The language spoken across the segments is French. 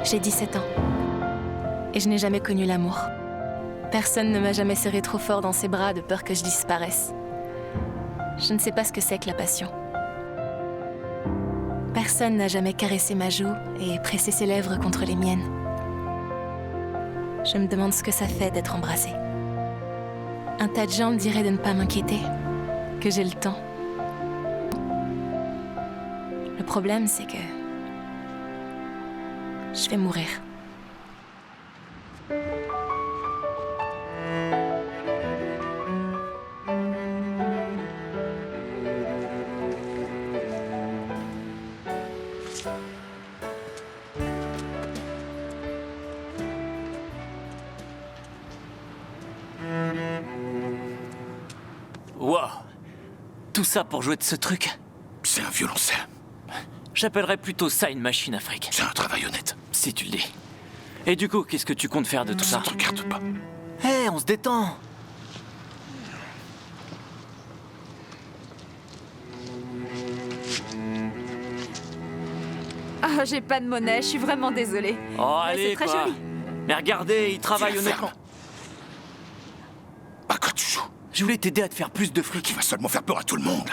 J'ai 17 ans. Et je n'ai jamais connu l'amour. Personne ne m'a jamais serré trop fort dans ses bras de peur que je disparaisse. Je ne sais pas ce que c'est que la passion. Personne n'a jamais caressé ma joue et pressé ses lèvres contre les miennes. Je me demande ce que ça fait d'être embrassée. Un tas de gens me diraient de ne pas m'inquiéter, que j'ai le temps. Le problème, c'est que je vais mourir. Wow! Tout ça pour jouer de ce truc? C'est un violoncelle. J'appellerais plutôt ça une machine à fric. C'est un travail honnête. Si tu le dis. Et du coup, qu'est-ce que tu comptes faire de tout ça? Ça te regarde pas. Hé, on se détend! Ah, j'ai pas de monnaie, je suis vraiment désolée. Oh, Mais allez, c'est très quoi! joli. Mais regardez, il travaille Tu la honnêtement. fermes. À quoi tu joues? Je voulais t'aider à te faire plus de Qui fric. va seulement faire peur à tout le monde.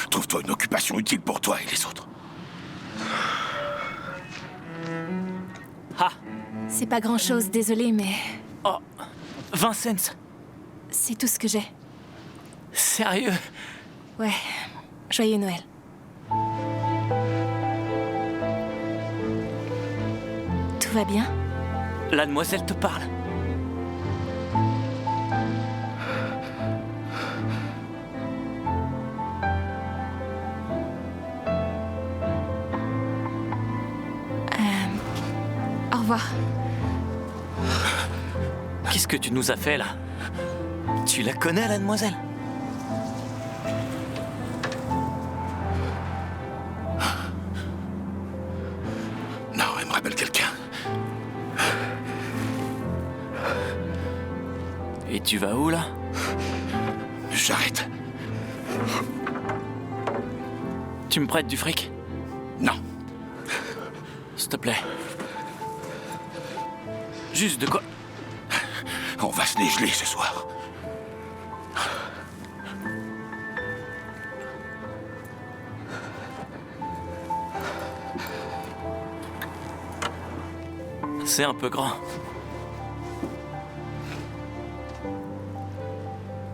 Trouve-toi une occupation utile pour toi et les autres. Ah! C'est pas grand-chose, désolée, mais Oh! 20 cents! c'est tout ce que j'ai. Sérieux? Ouais, joyeux Noël. Tout va bien? La demoiselle te parle. Au revoir. Qu'est-ce que tu nous as fait, là? Tu la connais, la demoiselle? Non, elle me rappelle quelqu'un. Et tu vas où, là? J'arrête. Tu me prêtes du fric? Non. S'il te plaît. Juste de quoi? On va se dégeler ce soir. C'est un peu grand.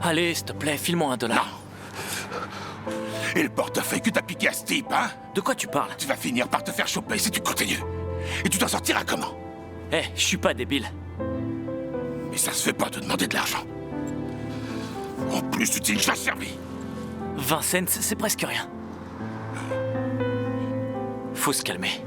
Allez, s'il te plaît, file-moi $1. Non. Et le portefeuille que t'as piqué à ce type, hein? De quoi tu parles? Tu vas finir par te faire choper si tu continues. Et tu t'en sortiras comment? Eh, je suis pas débile. Mais ça se fait pas de demander de l'argent. En plus, tu t'es déjà servi. 20 cents, c'est presque rien. Faut se calmer.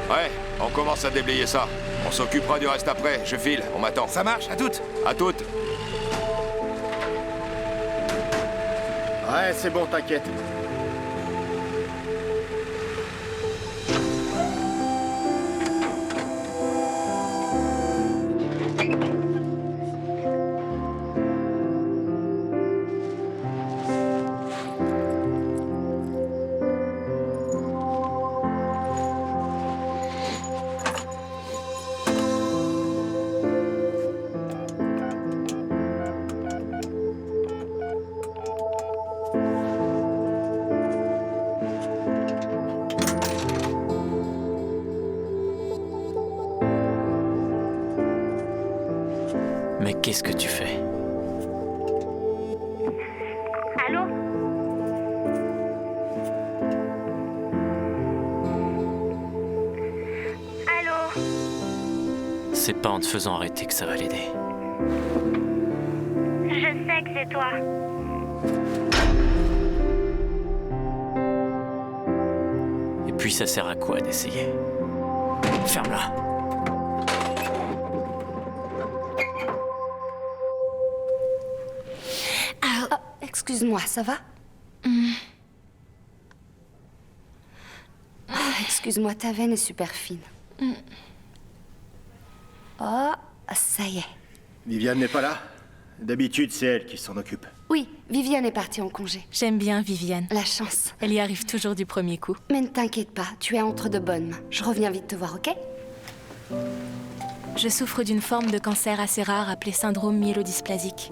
Ouais, on commence à déblayer ça. On s'occupera du reste après. Je file, on m'attend. Ça marche, à toutes. À toutes. Ouais, c'est bon, t'inquiète. Mais qu'est-ce que tu fais? Allô? Allô? C'est pas en te faisant arrêter que ça va l'aider. Je sais que c'est toi. Puis ça sert à quoi d'essayer? Ferme-la. Ah, excuse-moi, ça va? Excuse-moi, ta veine est super fine. Oh, ça y est. Viviane n'est pas là? D'habitude, c'est elle qui s'en occupe. Oui, Viviane est partie en congé. J'aime bien Viviane. La chance. Elle y arrive toujours du premier coup. Mais ne t'inquiète pas, tu es entre de bonnes mains. Je reviens vite te voir, ok? Je souffre d'une forme de cancer assez rare appelée syndrome myélodysplasique.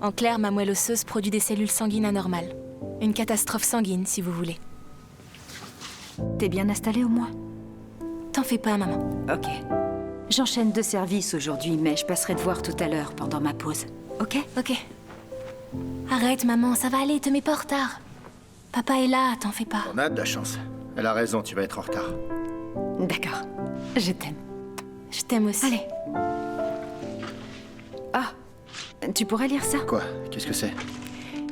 En clair, ma moelle osseuse produit des cellules sanguines anormales. Une catastrophe sanguine, si vous voulez. T'es bien installée au moins? T'en fais pas, maman. Ok. J'enchaîne 2 services aujourd'hui, mais je passerai te voir tout à l'heure pendant ma pause. Ok? Ok. Arrête, maman, ça va aller, te mets pas en retard. Papa est là, t'en fais pas. On a de la chance. Elle a raison, tu vas être en retard. D'accord. Je t'aime. Je t'aime aussi. Allez. Ah, tu pourrais lire ça? Quoi? Qu'est-ce que c'est?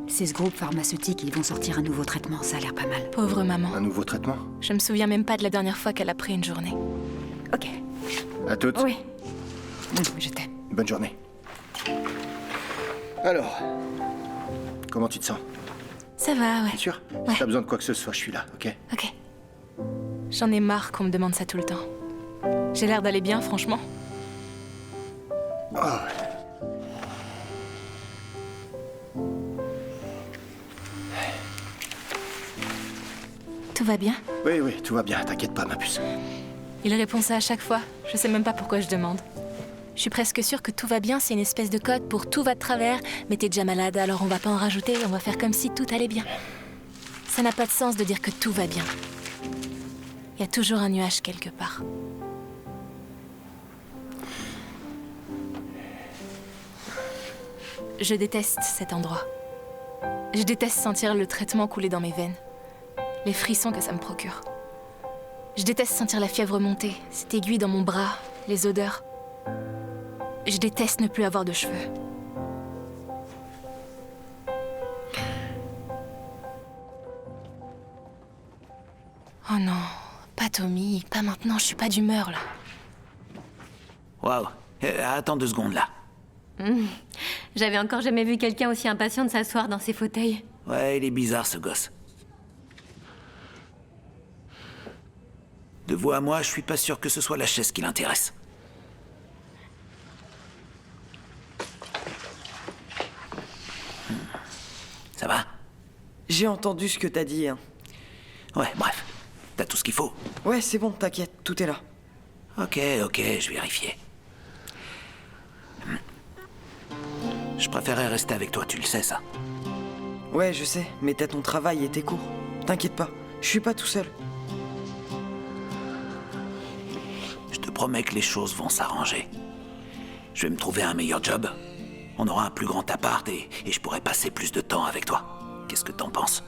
C'est ce groupe pharmaceutique, ils vont sortir un nouveau traitement, ça a l'air pas mal. Pauvre maman. Un nouveau traitement? Je me souviens même pas de la dernière fois qu'elle a pris une journée. Ok. À toutes. Oui. Je t'aime. Bonne journée. Alors, comment tu te sens? Ça va, ouais. Bien sûr? Ouais. Si t'as besoin de quoi que ce soit, je suis là, ok? Ok. J'en ai marre qu'on me demande ça tout le temps. J'ai l'air d'aller bien, franchement. Oh. Tout va bien? Oui, oui, tout va bien, t'inquiète pas, ma puce. Il répond ça à chaque fois. Je sais même pas pourquoi je demande. Je suis presque sûre que tout va bien, c'est une espèce de code pour tout va de travers, mais t'es déjà malade, alors on va pas en rajouter, on va faire comme si tout allait bien. Ça n'a pas de sens de dire que tout va bien. Il y a toujours un nuage quelque part. Je déteste cet endroit. Je déteste sentir le traitement couler dans mes veines. Les frissons que ça me procure. Je déteste sentir la fièvre monter, cette aiguille dans mon bras, les odeurs. Je déteste ne plus avoir de cheveux. Oh non, pas Tommy, pas maintenant, je suis pas d'humeur là. Waouh. Attends 2 secondes là. J'avais encore jamais vu quelqu'un aussi impatient de s'asseoir dans ses fauteuils. Ouais, il est bizarre ce gosse. De vous à moi, je suis pas sûr que ce soit la chaise qui l'intéresse. Ça va? J'ai entendu ce que t'as dit, hein. Ouais, bref. T'as tout ce qu'il faut. Ouais, c'est bon, t'inquiète, tout est là. Ok, je vais vérifier. Je préférais rester avec toi, tu le sais ça. Ouais, je sais, mais t'as ton travail et tes cours. T'inquiète pas, je suis pas tout seul. Je te promets que les choses vont s'arranger. Je vais me trouver un meilleur job. On aura un plus grand appart et je pourrai passer plus de temps avec toi. Qu'est-ce que t'en penses?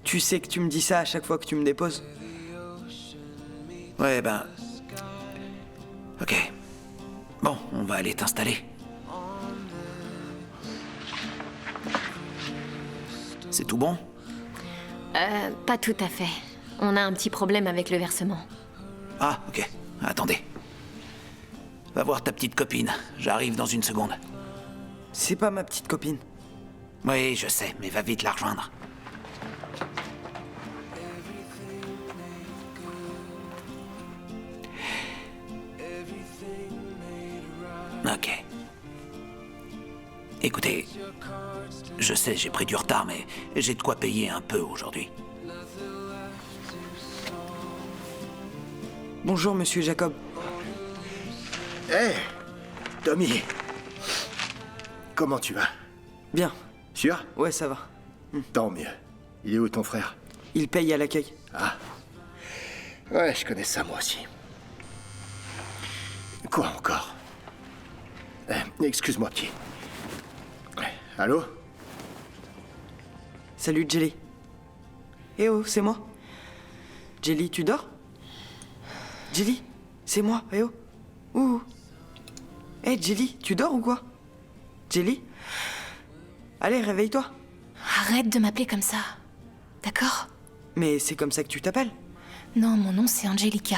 Tu sais que tu me dis ça à chaque fois que tu me déposes. Ouais, ben... Ok. Bon, on va aller t'installer. C'est tout bon? Pas tout à fait. On a un petit problème avec le versement. Ah, ok. Attendez. Va voir ta petite copine. J'arrive dans 1 seconde. C'est pas ma petite copine. Oui, je sais, mais va vite la rejoindre. Ok. Écoutez, je sais, j'ai pris du retard, mais j'ai de quoi payer un peu aujourd'hui. Bonjour, monsieur Jacob. Hé, Tommy. Comment tu vas? Bien. Sûr? Ouais, ça va. Tant mieux. Il est où ton frère? Il paye à l'accueil. Ah. Ouais, je connais ça moi aussi. Quoi encore? Excuse-moi, petit. Allô? Salut, Jelly. Eh oh, c'est moi. Jelly, tu dors? Jelly, c'est moi, eh oh. Ouh. Eh, Jelly, tu dors ou quoi? Jelly? Allez, réveille-toi. Arrête de m'appeler comme ça. D'accord? Mais c'est comme ça que tu t'appelles? Non, mon nom c'est Angelica.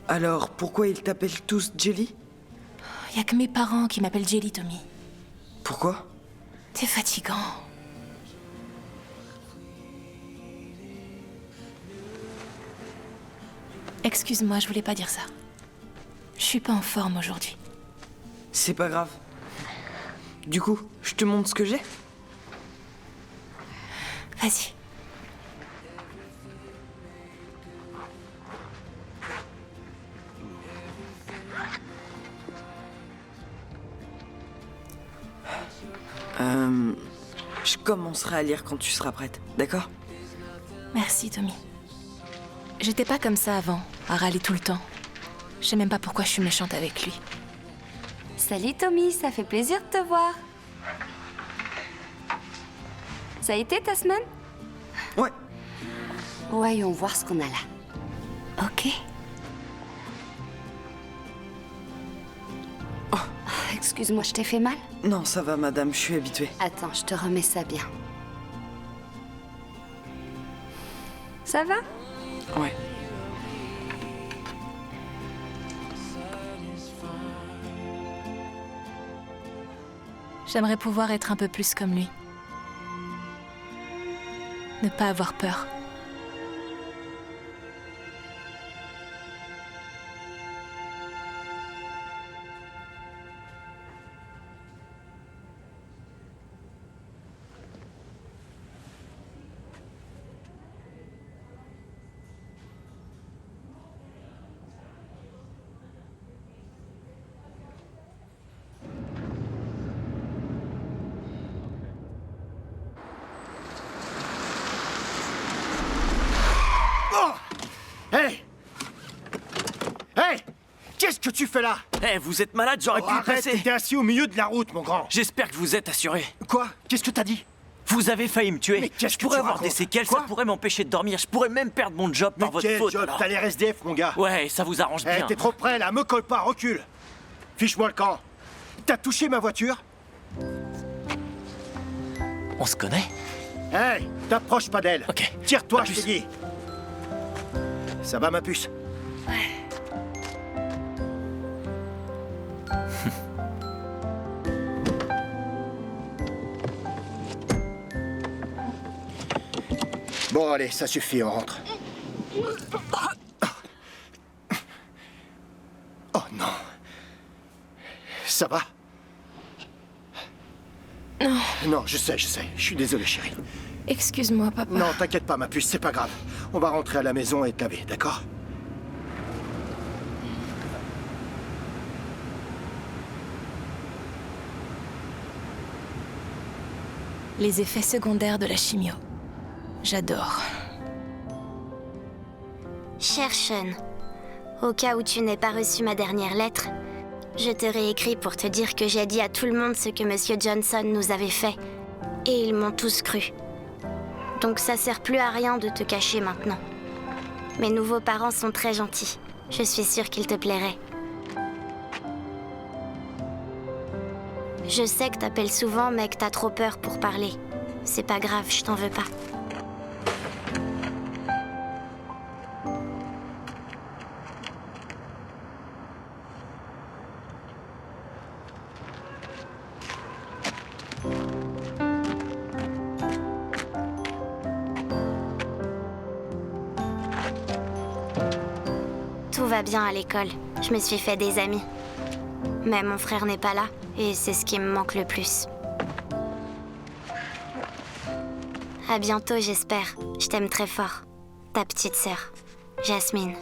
Alors, pourquoi ils t'appellent tous Jelly? Y a que mes parents qui m'appellent Jelly, Tommy. Pourquoi? T'es fatigant. Excuse-moi, je voulais pas dire ça. Je suis pas en forme aujourd'hui. C'est pas grave. Du coup, je te montre ce que j'ai? Vas-y. Je commencerai à lire quand tu seras prête, d'accord? Merci, Tommy. J'étais pas comme ça avant, à râler tout le temps. Je sais même pas pourquoi je suis méchante avec lui. Salut Tommy, ça fait plaisir de te voir. Ça a été ta semaine? Ouais. Voyons voir ce qu'on a là. Ok. Excuse-moi, je t'ai fait mal? Non, ça va, madame, je suis habituée. Attends, je te remets ça bien. Ça va? Ouais. J'aimerais pouvoir être un peu plus comme lui. Ne pas avoir peur. Hey! Hey! Qu'est-ce que tu fais là? Eh, vous êtes malade, j'aurais pu y Arrête, passer. t'étais assis au milieu de la route, mon grand. J'espère que vous êtes assuré. Quoi? Qu'est-ce que t'as dit? Vous avez failli me tuer. Mais qu'est-ce je que pourrais tu avoir des racontes? séquelles, Quoi? ça pourrait m'empêcher de dormir. Je pourrais même perdre mon job par Mais votre quel faute. job? alors. T'as l'air SDF, mon gars. Ouais, ça vous arrange Eh, bien. t'es trop près, là. Me colle pas, recule. Fiche-moi le camp. T'as touché ma voiture? On se connaît? Hey! T'approches pas d'elle. Ok. Tire-toi, Pas je t'ai plus. dit. Ça va, ma puce? Bon, allez, ça suffit, on rentre. Oh non. Ça va? Non. Non, je sais. Je suis désolé, chérie. Excuse-moi, papa. Non, t'inquiète pas, ma puce, c'est pas grave. On va rentrer à la maison et te laver, d'accord? Les effets secondaires de la chimio. J'adore. Cher Sean, au cas où tu n'aies pas reçu ma dernière lettre, je te réécris pour te dire que j'ai dit à tout le monde ce que Monsieur Johnson nous avait fait. Et ils m'ont tous cru. Donc ça sert plus à rien de te cacher maintenant. Mes nouveaux parents sont très gentils. Je suis sûre qu'ils te plairaient. Je sais que t'appelles souvent, mais que t'as trop peur pour parler. C'est pas grave, je t'en veux pas. Tout va bien à l'école. Je me suis fait des amis. Mais mon frère n'est pas là, et c'est ce qui me manque le plus. À bientôt, j'espère. Je t'aime très fort. Ta petite sœur, Jasmine.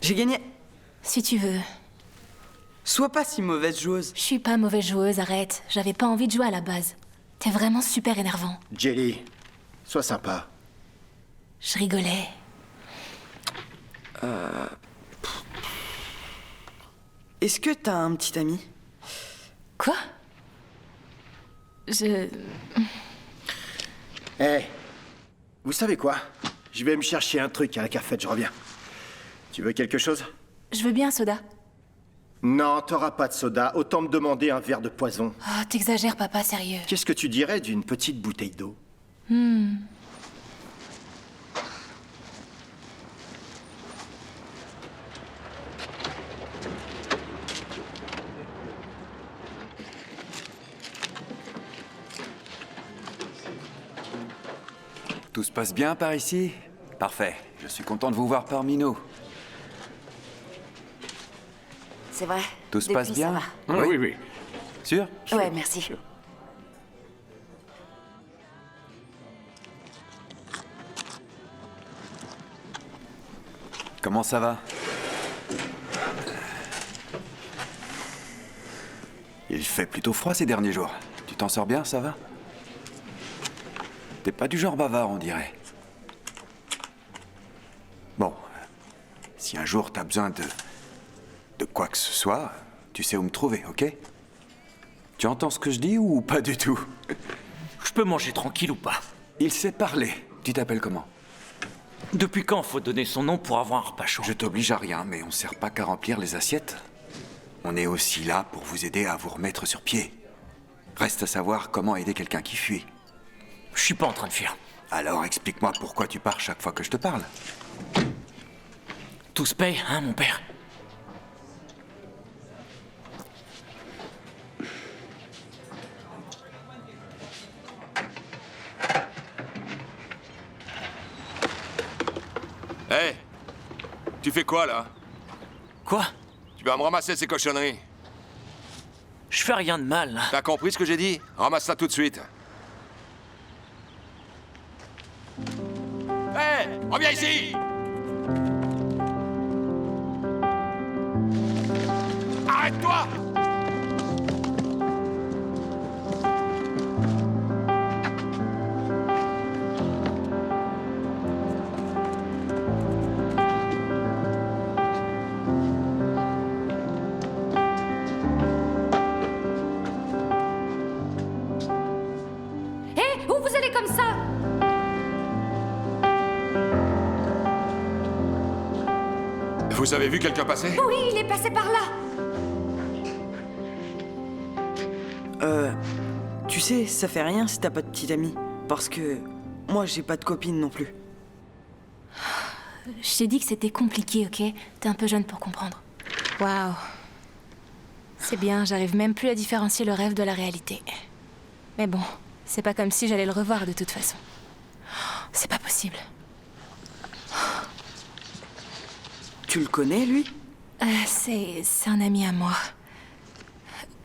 J'ai gagné. Si tu veux. Sois pas si mauvaise joueuse. Je suis pas mauvaise joueuse, arrête. J'avais pas envie de jouer à la base. T'es vraiment super énervant. Jelly, sois sympa. Je rigolais. Est-ce que t'as un petit ami? Quoi? Eh, vous savez quoi? Je vais me chercher un truc à la cafette, je reviens. Tu veux quelque chose? Je veux bien un soda. Non, t'auras pas de soda. Autant me demander un verre de poison. Oh, t'exagères, papa, sérieux. Qu'est-ce que tu dirais d'une petite bouteille d'eau? Tout se passe bien par ici? Parfait. Je suis content de vous voir parmi nous. C'est vrai. Tout se passe Depuis, ça bien? va. Oui. Sûr? Ouais, merci. Comment ça va? Il fait plutôt froid ces derniers jours. Tu t'en sors bien, ça va? T'es pas du genre bavard, on dirait. Bon, si un jour t'as besoin de quoi que ce soit, tu sais où me trouver, ok? Tu entends ce que je dis ou pas du tout? Je peux manger tranquille ou pas? Il sait parler. Tu t'appelles comment? Depuis quand faut donner son nom pour avoir un repas chaud? Je t'oblige à rien, mais on sert pas qu'à remplir les assiettes. On est aussi là pour vous aider à vous remettre sur pied. Reste à savoir comment aider quelqu'un qui fuit. Je suis pas en train de fuir. Alors explique-moi pourquoi tu pars chaque fois que je te parle. Tout se paye, hein, mon père? Hé! Tu fais quoi, là? Quoi? Tu vas me ramasser ces cochonneries. Je fais rien de mal, là. T'as compris ce que j'ai dit? Ramasse ça tout de suite. Hé! Reviens ici! Arrête-toi! Hé, où vous allez comme ça? Vous avez vu quelqu'un passer? Oui, il est passé par là. Tu sais, ça fait rien si t'as pas de petit ami. Parce que moi, j'ai pas de copine non plus. Je t'ai dit que c'était compliqué, ok? T'es un peu jeune pour comprendre. Waouh. C'est bien, j'arrive même plus à différencier le rêve de la réalité. Mais bon, c'est pas comme si j'allais le revoir de toute façon. C'est pas possible. Tu le connais, lui? C'est un ami à moi.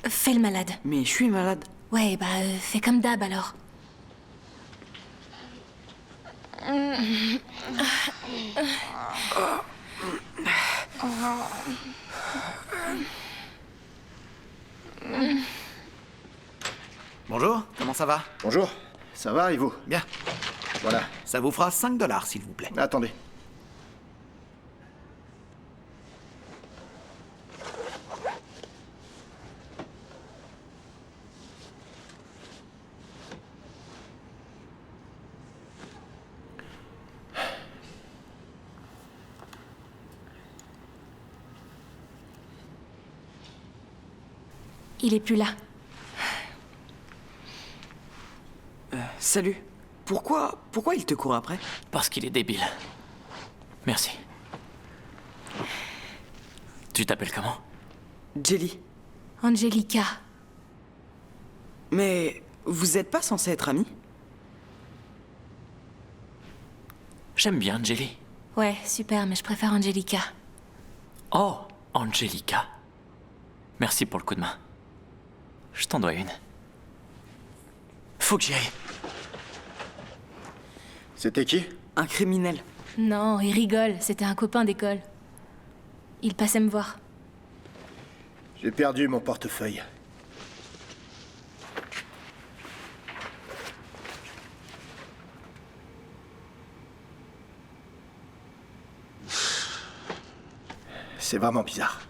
Fais le malade. Mais je suis malade. Ouais, bah, fais comme d'hab alors. Bonjour, comment ça va? Bonjour, ça va et vous? Bien. Voilà. Ça vous fera 5 $, s'il vous plaît. Attendez. Il est plus là. Salut. Pourquoi il te court après? Parce qu'il est débile. Merci. Tu t'appelles comment? Jelly. Angelica. Mais vous êtes pas censés être amis? J'aime bien Jelly. Ouais, super, mais je préfère Angelica. Oh, Angelica. Merci pour le coup de main. Je t'en dois une. Faut que j'y aille. C'était qui? Un criminel. Non, il rigole, c'était un copain d'école. Il passait me voir. J'ai perdu mon portefeuille. C'est vraiment bizarre.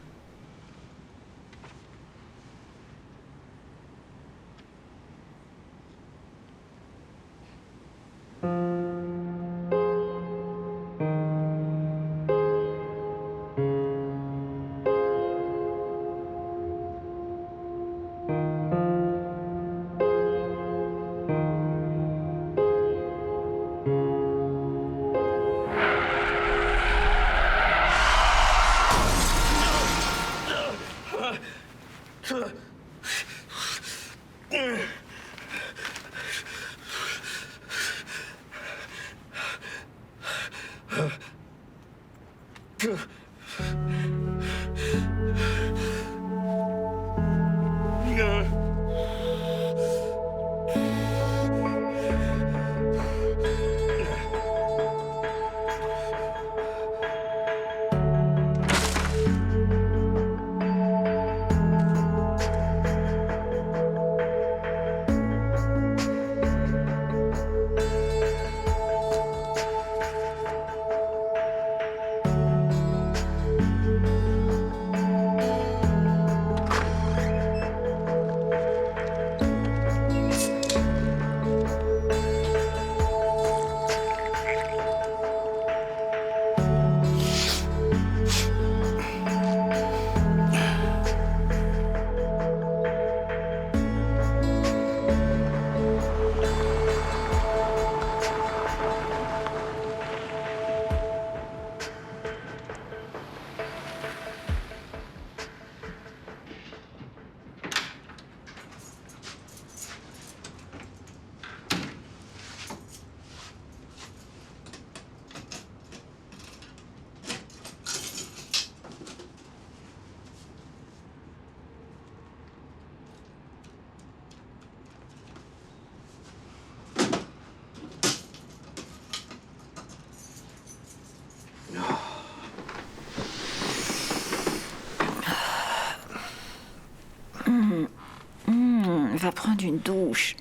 Va prendre une douche.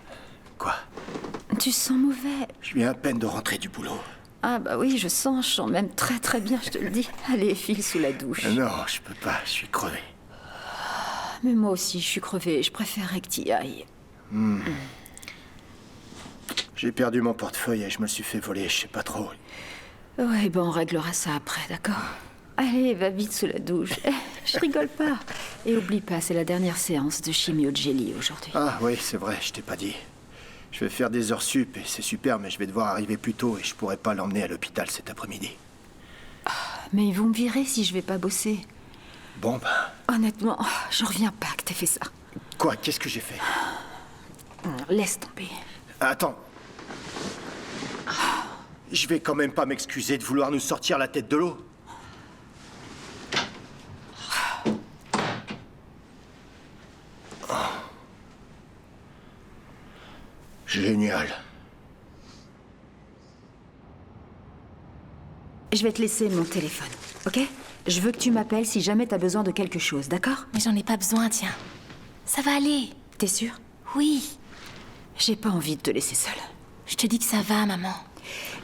Quoi? Tu sens mauvais. Je viens à peine de rentrer du boulot. Ah bah oui, je sens même très très bien, je te le dis. Allez, file sous la douche. Non, je peux pas, je suis crevé. Mais moi aussi, je suis crevée. Je préférerais que t'y ailles. J'ai perdu mon portefeuille et je me le suis fait voler, je sais pas trop. Ouais, ben on réglera ça après, d'accord? Allez, va vite sous la douche. Je rigole pas. Et oublie pas, c'est la dernière séance de chimio de Jelly aujourd'hui. Ah oui, c'est vrai, je t'ai pas dit. Je vais faire des heures sup et c'est super, mais je vais devoir arriver plus tôt et je pourrai pas l'emmener à l'hôpital cet après-midi. Mais ils vont me virer si je vais pas bosser. Bon ben... Honnêtement, je reviens pas que t'aies fait ça. Quoi? Qu'est-ce que j'ai fait? Laisse tomber. Attends. Je vais quand même pas m'excuser de vouloir nous sortir la tête de l'eau. Génial. Je vais te laisser mon téléphone, ok? Je veux que tu m'appelles si jamais t'as besoin de quelque chose, d'accord? Mais j'en ai pas besoin, tiens. Ça va aller. T'es sûre? Oui. J'ai pas envie de te laisser seule. Je te dis que ça va, maman.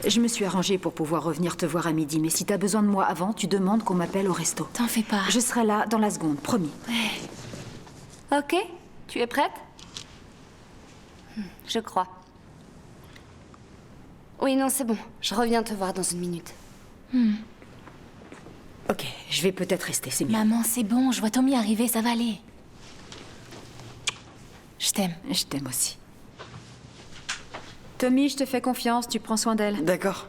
Je me suis arrangée pour pouvoir revenir te voir à midi, mais si t'as besoin de moi avant, tu demandes qu'on m'appelle au resto. T'en fais pas. Je serai là dans la seconde, promis. Ouais. Ok, tu es prête? Je crois. Oui, non, c'est bon. Je reviens te voir dans une minute. Ok, je vais peut-être rester, c'est mieux. Maman, c'est bon, je vois Tommy arriver, ça va aller. Je t'aime. Je t'aime aussi. Tommy, je te fais confiance, tu prends soin d'elle. D'accord.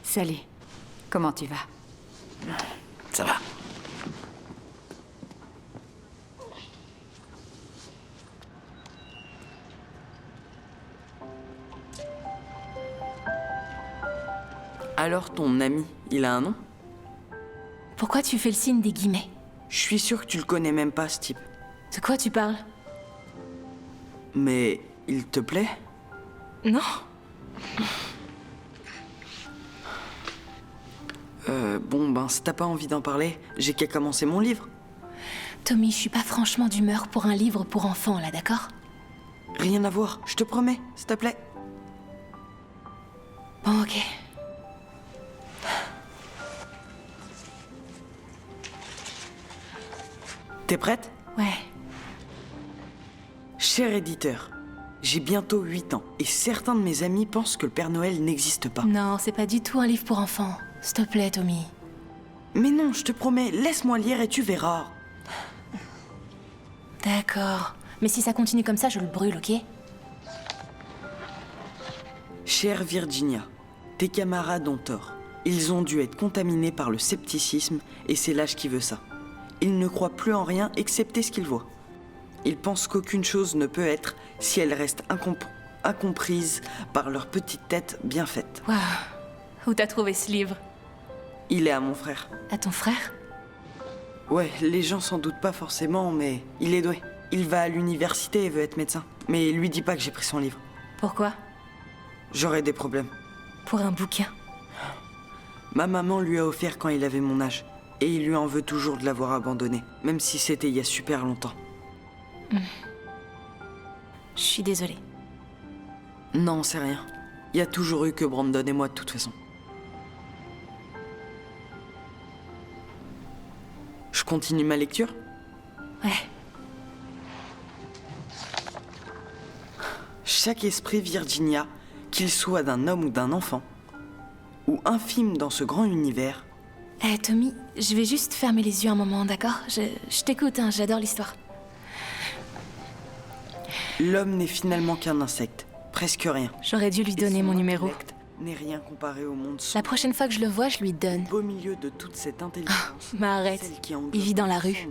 Salut. Comment tu vas? Ça va. Alors, ton ami, il a un nom? Pourquoi tu fais le signe des guillemets? Je suis sûr que tu le connais même pas, ce type. De quoi tu parles? Mais il te plaît? Non. Bon, ben, si t'as pas envie d'en parler, j'ai qu'à commencer mon livre. Tommy, je suis pas franchement d'humeur pour un livre pour enfants, là, d'accord? Rien à voir, je te promets, s'il te plaît. Bon, ok. T'es prête? Ouais. Cher éditeur, j'ai bientôt 8 ans et certains de mes amis pensent que le Père Noël n'existe pas. Non, c'est pas du tout un livre pour enfants. S'il te plaît, Tommy. Mais non, je te promets, laisse-moi lire et tu verras. D'accord. Mais si ça continue comme ça, je le brûle, ok? Chère Virginia, tes camarades ont tort. Ils ont dû être contaminés par le scepticisme et c'est l'âge qui veut ça. Ils ne croient plus en rien excepté ce qu'ils voient. Ils pensent qu'aucune chose ne peut être si elle reste incomprise par leur petite tête bien faite. Waouh. Où t'as trouvé ce livre? Il est à mon frère. À ton frère? Ouais, les gens s'en doutent pas forcément, mais il est doué. Il va à l'université et veut être médecin. Mais lui dis pas que j'ai pris son livre. Pourquoi? J'aurais des problèmes. Pour un bouquin. Ma maman lui a offert quand il avait mon âge. Et il lui en veut toujours de l'avoir abandonné, même si c'était il y a super longtemps. Je suis désolée. Non, c'est rien. Il y a toujours eu que Brandon et moi de toute façon. Je continue ma lecture? Ouais. Chaque esprit Virginia, qu'il soit d'un homme ou d'un enfant, ou infime dans ce grand univers. Tommy, je vais juste fermer les yeux un moment, d'accord? Je t'écoute, hein, j'adore l'histoire. L'homme n'est finalement qu'un insecte, presque rien. J'aurais dû lui donner mon numéro. N'est rien comparé au monde. La prochaine fois que je le vois, je lui donne. Au milieu de toute cette intelligence. Mais arrête, il vit dans la rue.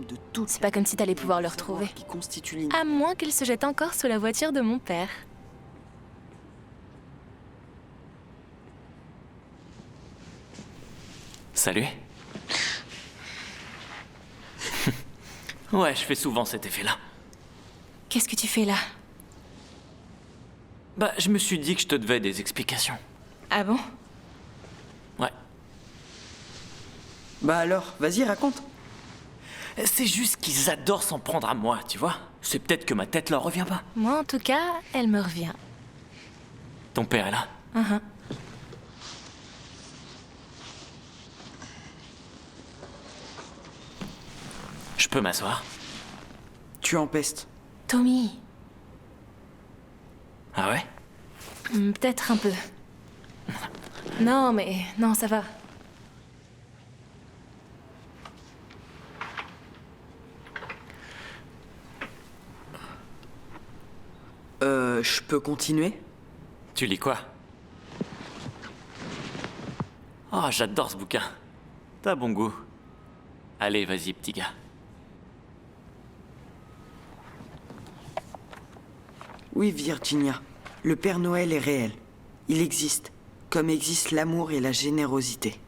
C'est pas comme si t'allais pouvoir le retrouver. À moins qu'elle se jette encore sous la voiture de mon père. Salut. Ouais, je fais souvent cet effet-là. Qu'est-ce que tu fais là? Bah, je me suis dit que je te devais des explications. Ah bon? Ouais. Bah alors, vas-y, raconte. C'est juste qu'ils adorent s'en prendre à moi, tu vois. C'est peut-être que ma tête leur revient pas. Moi, en tout cas, elle me revient. Ton père est là? Je peux m'asseoir? Tu empestes. Tommy. Ah ouais? Peut-être un peu. Non, mais... Non, ça va. Je peux continuer? Tu lis quoi? Oh, j'adore ce bouquin. T'as bon goût. Allez, vas-y, petit gars. Oui, Virginia. Le Père Noël est réel. Il existe, comme existent l'amour et la générosité.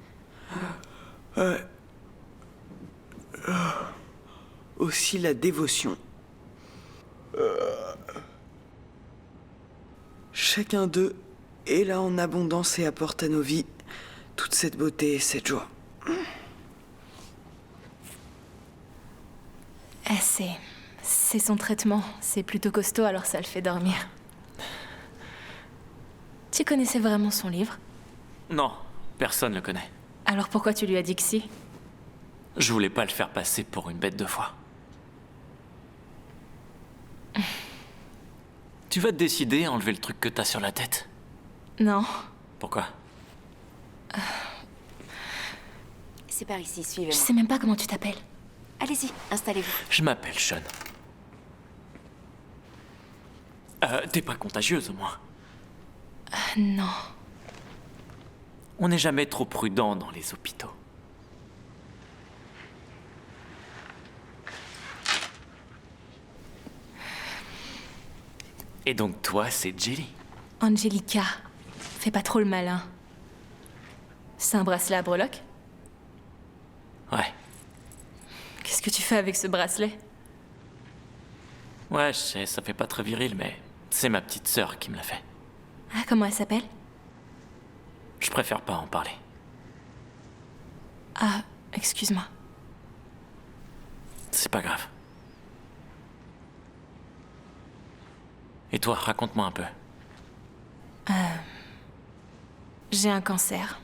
Aussi la dévotion. Chacun d'eux est là en abondance et apporte à nos vies toute cette beauté et cette joie. C'est son traitement. C'est plutôt costaud, alors ça le fait dormir. Tu connaissais vraiment son livre? Non, personne le connaît. Alors pourquoi tu lui as dit que si? Je voulais pas le faire passer pour une bête de foie. Tu vas te décider à enlever le truc que t'as sur la tête? Non. Pourquoi? C'est par ici, suivez-moi. Je sais même pas comment tu t'appelles. Allez-y, installez-vous. Je m'appelle Sean. T'es pas contagieuse au moins? Non. On n'est jamais trop prudent dans les hôpitaux. Et donc toi, c'est Jelly? Angelica. Fais pas trop le malin. C'est un bracelet à breloques? Ouais. Qu'est-ce que tu fais avec ce bracelet? Ouais, je sais, ça fait pas très viril, mais c'est ma petite sœur qui me l'a fait. Ah, comment elle s'appelle? Je préfère pas en parler. Ah, excuse-moi. C'est pas grave. Et toi, raconte-moi un peu. J'ai un cancer.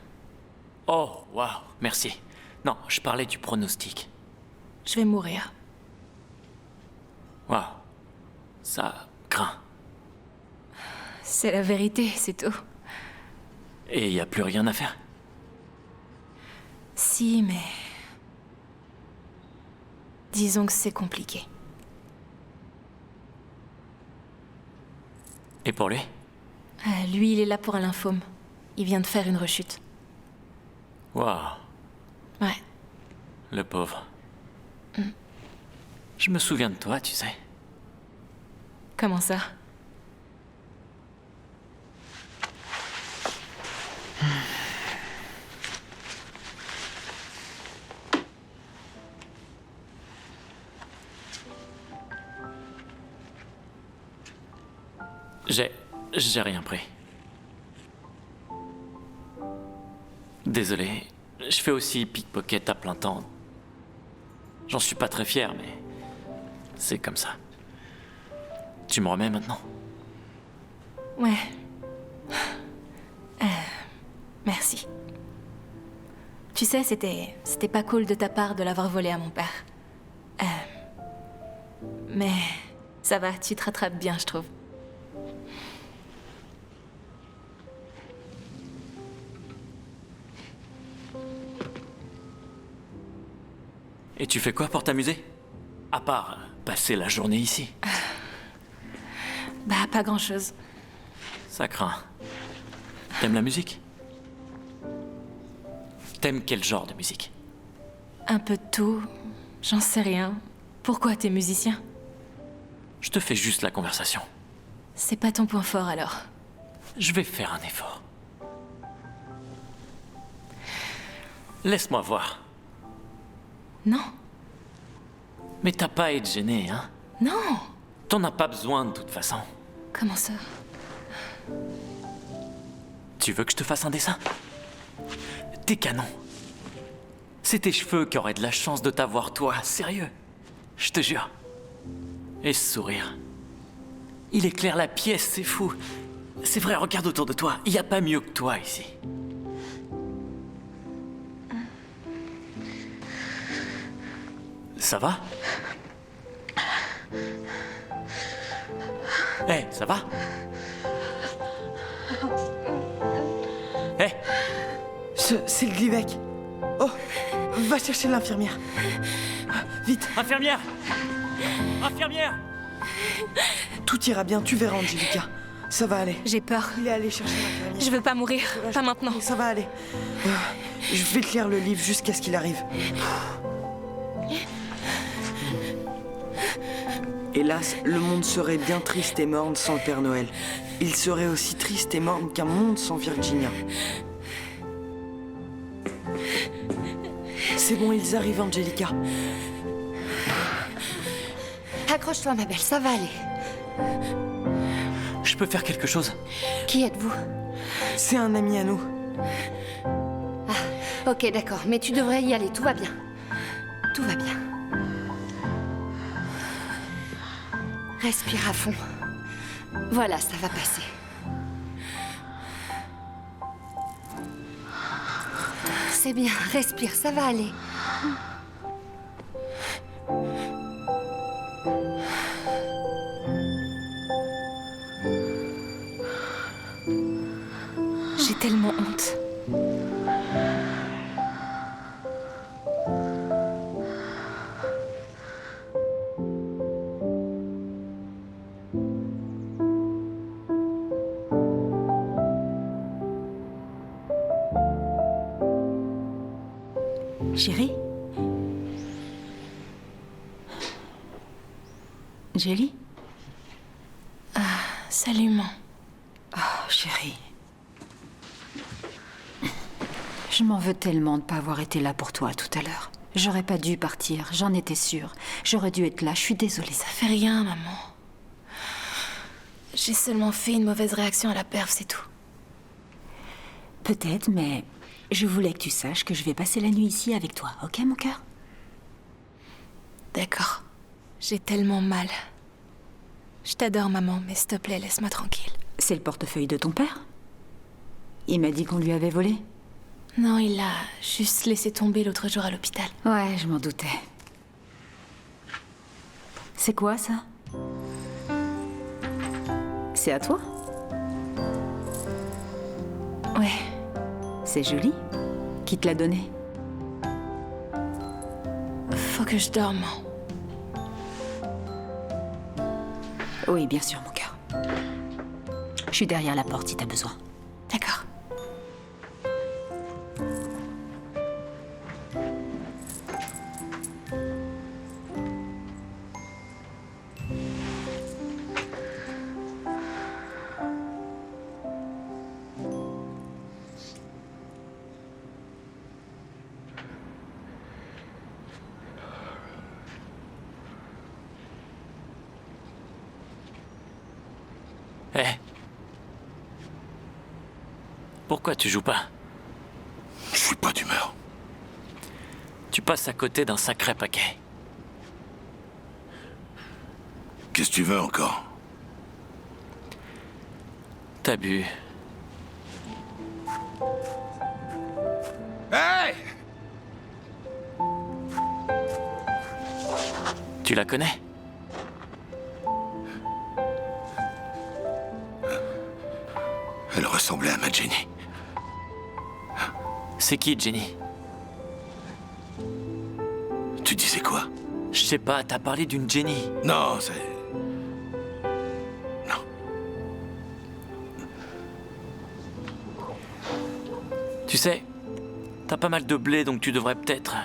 Oh, waouh, merci. Non, je parlais du pronostic. Je vais mourir. Waouh, ça craint. C'est la vérité, c'est tout. Et y a plus rien à faire? Si, mais... disons que c'est compliqué. Et pour lui? Lui, il est là pour un lymphome. Il vient de faire une rechute. Waouh. Ouais. Le pauvre. Je me souviens de toi, tu sais. Comment ça? J'ai rien pris. Désolé, je fais aussi pickpocket à plein temps. J'en suis pas très fier, mais c'est comme ça. Tu me remets maintenant? Ouais. Merci. Tu sais, c'était pas cool de ta part de l'avoir volé à mon père. Mais ça va, tu te rattrapes bien, je trouve. Et tu fais quoi pour t'amuser? À part passer la journée ici. Bah, pas grand-chose. Ça craint. T'aimes la musique? T'aimes quel genre de musique? Un peu de tout. J'en sais rien. Pourquoi t'es musicien? Je te fais juste la conversation. C'est pas ton point fort, alors. Je vais faire un effort. Laisse-moi voir. Non. Mais t'as pas à être gêné, hein? Non. T'en as pas besoin de toute façon. Comment ça? Tu veux que je te fasse un dessin? T'es canon. C'est tes cheveux qui auraient de la chance de t'avoir, toi, sérieux. Je te jure. Et ce sourire. Il éclaire la pièce, c'est fou. C'est vrai, regarde autour de toi. Il y a pas mieux que toi ici. Ça va? Hé, ça va? Hé! C'est le Glyvec. Oh, va chercher l'infirmière. Vite. Infirmière! Infirmière! Tout ira bien, tu verras, Angelica. Ça va aller. J'ai peur. Il est allé chercher l'infirmière. Je veux pas mourir. Pas maintenant. Ça va aller. Je vais te lire le livre jusqu'à ce qu'il arrive. Hélas, le monde serait bien triste et morne sans le Père Noël. Il serait aussi triste et morne qu'un monde sans Virginia. C'est bon, ils arrivent, Angelica. Accroche-toi, ma belle, ça va aller. Je peux faire quelque chose? Qui êtes-vous? C'est un ami à nous. Ah, ok, d'accord, mais tu devrais y aller, tout va bien. Tout va bien. Respire à fond. Voilà, ça va passer. C'est bien, respire, ça va aller. J'ai tellement honte. Chérie? Jelly? Ah, salut, maman. Oh, chérie. Je m'en veux tellement de ne pas avoir été là pour toi tout à l'heure. J'aurais pas dû partir, j'en étais sûre. J'aurais dû être là, je suis désolée. Ça fait rien, maman. J'ai seulement fait une mauvaise réaction à la perf, c'est tout. Peut-être, mais Je voulais que tu saches que je vais passer la nuit ici avec toi, ok, mon cœur? D'accord. J'ai tellement mal. Je t'adore, maman, mais s'il te plaît, laisse-moi tranquille. C'est le portefeuille de ton père? Il m'a dit qu'on lui avait volé. Non, il l'a juste laissé tomber l'autre jour à l'hôpital. Ouais, je m'en doutais. C'est quoi, ça? C'est à toi? Ouais. C'est joli. Qui te l'a donné? Faut que je dorme. Oui, bien sûr, mon cœur. Je suis derrière la porte si t'as besoin. D'accord. Hé. Pourquoi tu joues pas? Je suis pas d'humeur. Tu passes à côté d'un sacré paquet. Qu'est-ce que tu veux encore? T'as bu. Hey! Tu la connais? Elle ressemblait à ma Jenny. C'est qui, Jenny? Tu disais quoi? Je sais pas, t'as parlé d'une Jenny. Non, c'est... Non. Tu sais, t'as pas mal de blé, donc tu devrais peut-être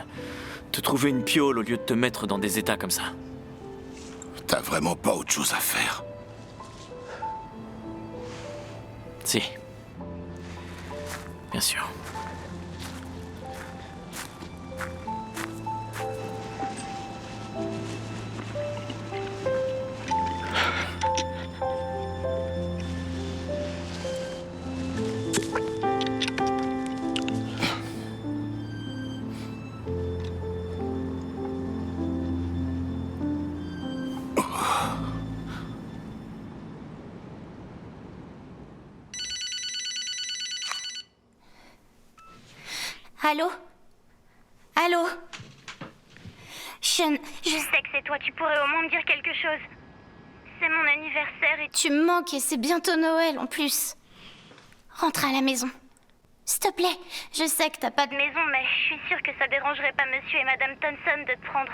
te trouver une piole au lieu de te mettre dans des états comme ça. T'as vraiment pas autre chose à faire? Si. Bien sûr. Allô? Allô? Sean, je sais que c'est toi, tu pourrais au moins me dire quelque chose. C'est mon anniversaire et tu me manques et c'est bientôt Noël en plus. Rentre à la maison. S'il te plaît, je sais que t'as pas de maison, mais je suis sûre que ça dérangerait pas monsieur et madame Thompson de te prendre.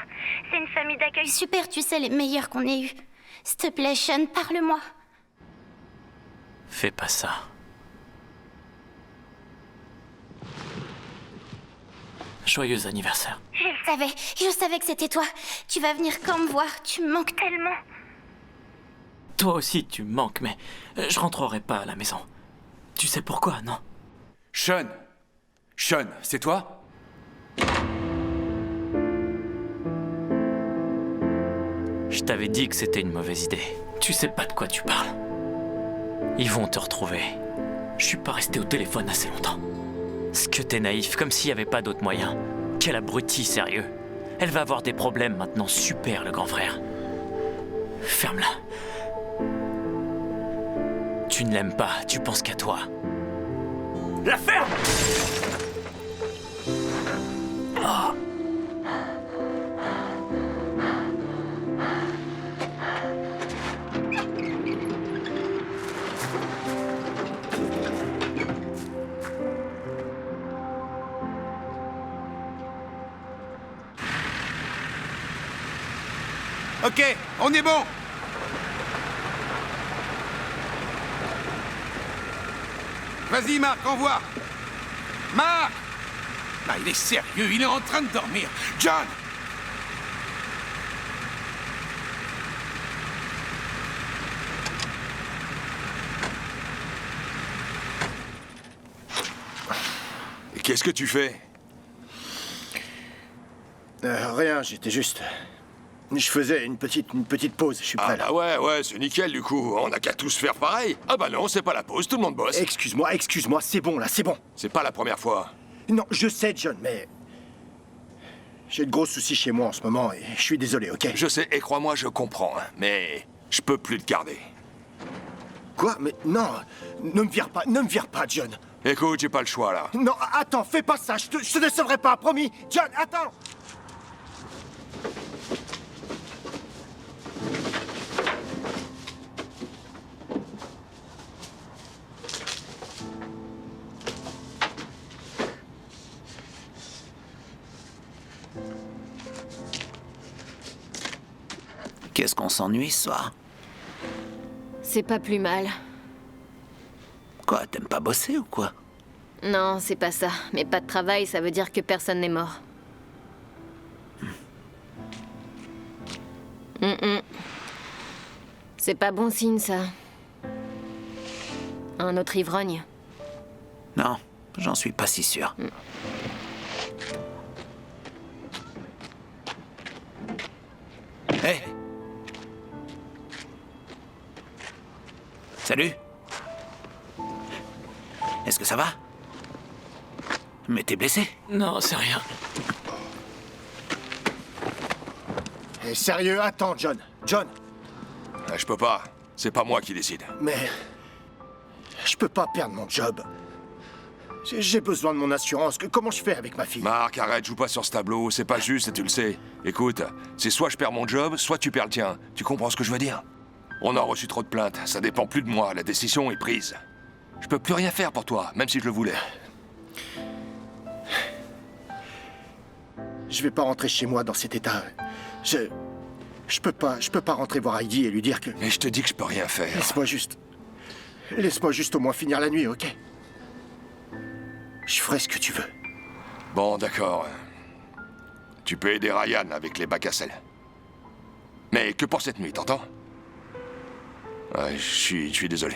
C'est une famille d'accueil super, tu sais, les meilleurs qu'on ait eus. S'il te plaît, Sean, parle-moi. Fais pas ça. Joyeux anniversaire. Je savais que c'était toi. Tu vas venir quand me voir, tu me manques tellement. Toi aussi, tu me manques, mais je rentrerai pas à la maison. Tu sais pourquoi, non? Sean! Sean, c'est toi? Je t'avais dit que c'était une mauvaise idée. Tu sais pas de quoi tu parles. Ils vont te retrouver. Je suis pas resté au téléphone assez longtemps. Ce que t'es naïf, comme s'il y avait pas d'autre moyen. Quel abruti, sérieux. Elle va avoir des problèmes maintenant, super, le grand frère. Ferme-la. Tu ne l'aimes pas, tu penses qu'à toi. La ferme! Oh. Ok, on est bon. Vas-y, Marc, envoie. Marc! Ah, il est sérieux, il est en train de dormir. John! Et qu'est-ce que tu fais? Rien, j'étais juste... Je faisais une petite pause, je suis prêt là. Ah bah ouais, c'est nickel du coup. On n'a qu'à tous faire pareil. Ah bah non, c'est pas la pause, tout le monde bosse. Excuse-moi, c'est bon là, c'est bon. C'est pas la première fois. Non, je sais, John, mais... J'ai de gros soucis chez moi en ce moment et je suis désolé, ok? Je sais, et crois-moi, je comprends, hein, mais je peux plus te garder. Quoi? Mais non, ne me vire pas, John. Écoute, j'ai pas le choix, là. Non, attends, fais pas ça, je te décevrai pas, promis. John, attends! Qu'est-ce qu'on s'ennuie ce soir? C'est pas plus mal. Quoi, t'aimes pas bosser ou quoi? Non, c'est pas ça. Mais pas de travail, ça veut dire que personne n'est mort. C'est pas bon signe, ça. Un autre ivrogne. Non, j'en suis pas si sûr. Hé! Salut! Est-ce que ça va? Mais t'es blessé? Non, c'est rien. Hé, sérieux, attends, John. John! Je peux pas. C'est pas moi qui décide. Mais... Je peux pas perdre mon job. J'ai besoin de mon assurance. Comment je fais avec ma fille? Marc, arrête, joue pas sur ce tableau. C'est pas juste et tu le sais. Écoute, c'est soit je perds mon job, soit tu perds le tien. Tu comprends ce que je veux dire? On a reçu trop de plaintes. Ça dépend plus de moi. La décision est prise. Je peux plus rien faire pour toi, même si je le voulais. Je vais pas rentrer chez moi dans cet état. Je peux pas rentrer voir Heidi et lui dire que... Mais je te dis que je peux rien faire. Laisse-moi juste au moins finir la nuit, ok? Je ferai ce que tu veux. Bon, d'accord. Tu peux aider Ryan avec les bacs à sel. Mais que pour cette nuit, t'entends? Ouais, je suis désolé.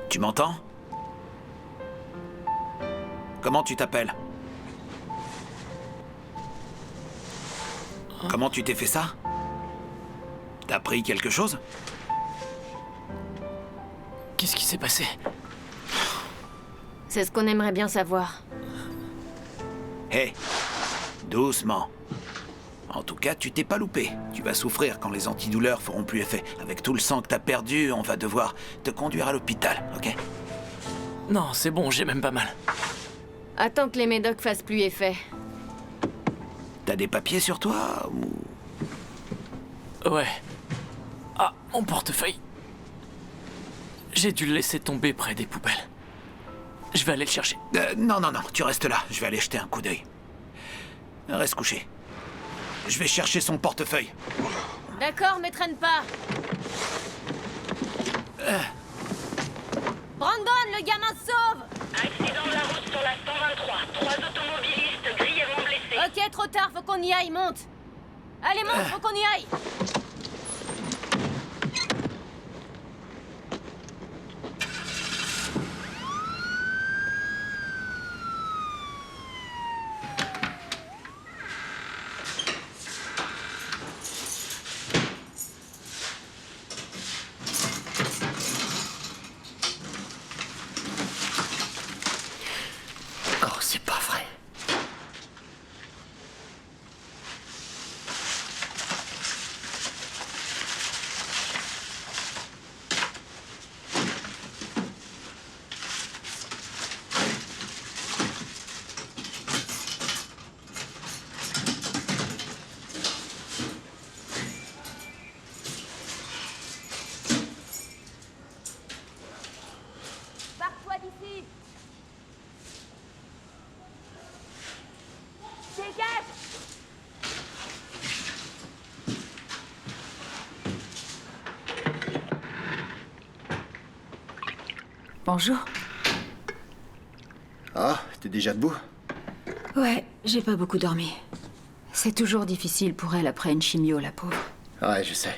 Tu m'entends? Comment tu t'appelles? Comment tu t'es fait ça? T'as pris quelque chose? Qu'est-ce qui s'est passé? C'est ce qu'on aimerait bien savoir. Hé, doucement. En tout cas, tu t'es pas loupé. Tu vas souffrir quand les antidouleurs feront plus effet. Avec tout le sang que t'as perdu, on va devoir te conduire à l'hôpital, ok? Non, c'est bon, j'ai même pas mal. Attends que les médocs fassent plus effet. T'as des papiers sur toi ou... Ouais. Ah, mon portefeuille. J'ai dû le laisser tomber près des poubelles. Je vais aller le chercher. Non, tu restes là. Je vais aller jeter un coup d'œil. Reste couché. Je vais chercher son portefeuille. D'accord, mais traîne pas. Brandon, le gamin se sauve. Accident de la route sur la 123. 3 automobilistes grièvement blessés. Ok, trop tard, faut qu'on y aille, monte. Allez, monte, faut qu'on y aille. Oh, c'est pas vrai. Barre-toi d'ici. Dégage. Bonjour. Ah, t'es déjà debout? Ouais, j'ai pas beaucoup dormi. C'est toujours difficile pour elle après une chimio, la pauvre. Ouais, je sais.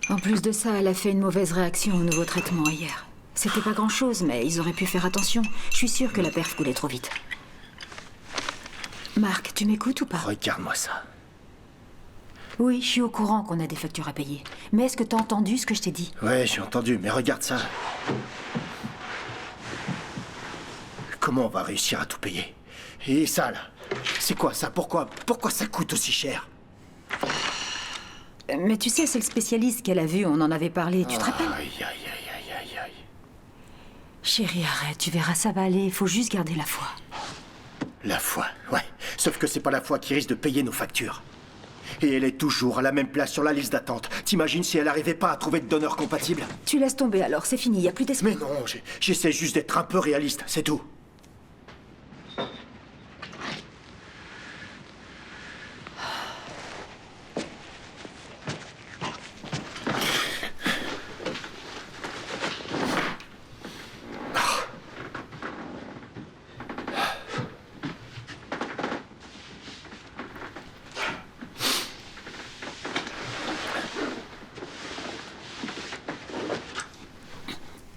En plus de ça, elle a fait une mauvaise réaction au nouveau traitement hier. C'était pas grand-chose, mais ils auraient pu faire attention. Je suis sûre que la perf coulait trop vite. Marc, tu m'écoutes ou pas? Regarde-moi ça. Oui, je suis au courant qu'on a des factures à payer. Mais est-ce que t'as entendu ce que je t'ai dit? Ouais, j'ai entendu, mais regarde ça. Comment on va réussir à tout payer? Et ça, là, c'est quoi ça? Pourquoi ça coûte aussi cher? Mais tu sais, c'est le spécialiste qu'elle a vu, on en avait parlé, tu te rappelles? Aïe, aïe, aïe, aïe, aïe, aïe. Chérie, arrête, tu verras, ça va aller, il faut juste garder la foi. La foi, ouais. Sauf que c'est pas la foi qui risque de payer nos factures. Et elle est toujours à la même place sur la liste d'attente. T'imagines si elle n'arrivait pas à trouver de donneur compatible? Tu laisses tomber alors, c'est fini, y a plus d'espoir. Mais non, j'essaie juste d'être un peu réaliste, c'est tout.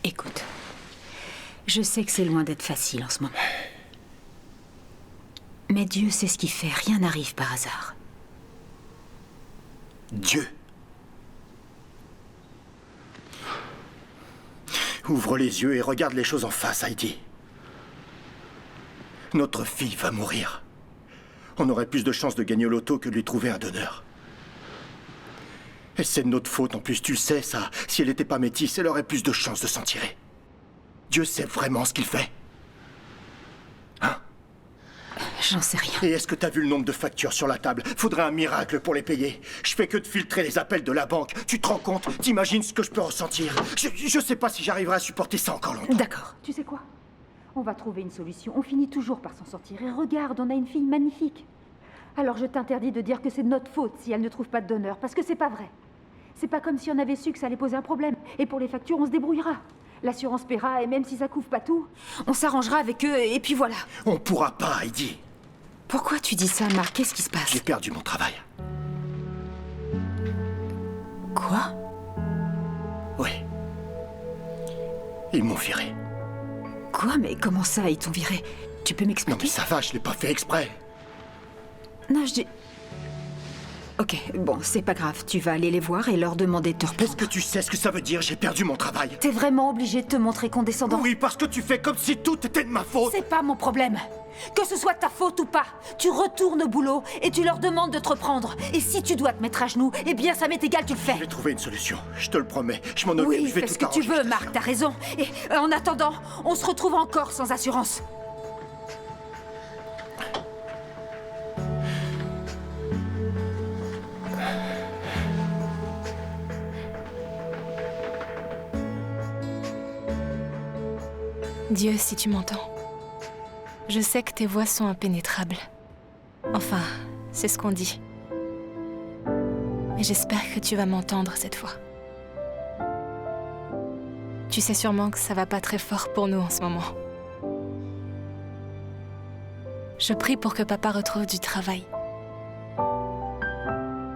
Écoute, je sais que c'est loin d'être facile en ce moment. Mais Dieu sait ce qu'il fait, rien n'arrive par hasard. Dieu. Ouvre les yeux et regarde les choses en face, Heidi. Notre fille va mourir. On aurait plus de chances de gagner au loto que de lui trouver un donneur. Et c'est de notre faute, en plus, tu le sais, ça. Si elle n'était pas métisse, elle aurait plus de chances de s'en tirer. Dieu sait vraiment ce qu'il fait. Hein? J'en sais rien. Et est-ce que t'as vu le nombre de factures sur la table? Faudrait un miracle pour les payer. Je fais que de filtrer les appels de la banque. Tu te rends compte? T'imagines ce que je peux ressentir? Je sais pas si j'arriverai à supporter ça encore longtemps. D'accord. Tu sais quoi? On va trouver une solution. On finit toujours par s'en sortir. Et regarde, on a une fille magnifique. Alors je t'interdis de dire que c'est de notre faute si elle ne trouve pas de donneur, parce que c'est pas vrai. C'est pas comme si on avait su que ça allait poser un problème. Et pour les factures, on se débrouillera. L'assurance paiera, et même si ça couvre pas tout, on s'arrangera avec eux, et puis voilà. On pourra pas, Heidi. Pourquoi tu dis ça, Marc? Qu'est-ce qui se passe? J'ai perdu mon travail. Quoi? Oui. Ils m'ont viré. Quoi? Mais comment ça, ils t'ont viré? Tu peux m'expliquer? Non mais ça va, je l'ai pas fait exprès. Non, je dis... Ok, bon, c'est pas grave. Tu vas aller les voir et leur demander de te reprendre. Est-ce que tu sais ce que ça veut dire? J'ai perdu mon travail. T'es vraiment obligé de te montrer condescendant? Oui, parce que tu fais comme si tout était de ma faute. C'est pas mon problème. Que ce soit ta faute ou pas, tu retournes au boulot et tu leur demandes de te reprendre. Et si tu dois te mettre à genoux, eh bien ça m'est égal, tu le fais. Je vais trouver une solution, je te le promets. Je m'en occupe, oui, je vais fais tout ce que tu veux, Marc, t'as raison. Et en attendant, on se retrouve encore sans assurance. Dieu, si tu m'entends, je sais que tes voix sont impénétrables. Enfin, c'est ce qu'on dit. Mais j'espère que tu vas m'entendre cette fois. Tu sais sûrement que ça va pas très fort pour nous en ce moment. Je prie pour que papa retrouve du travail.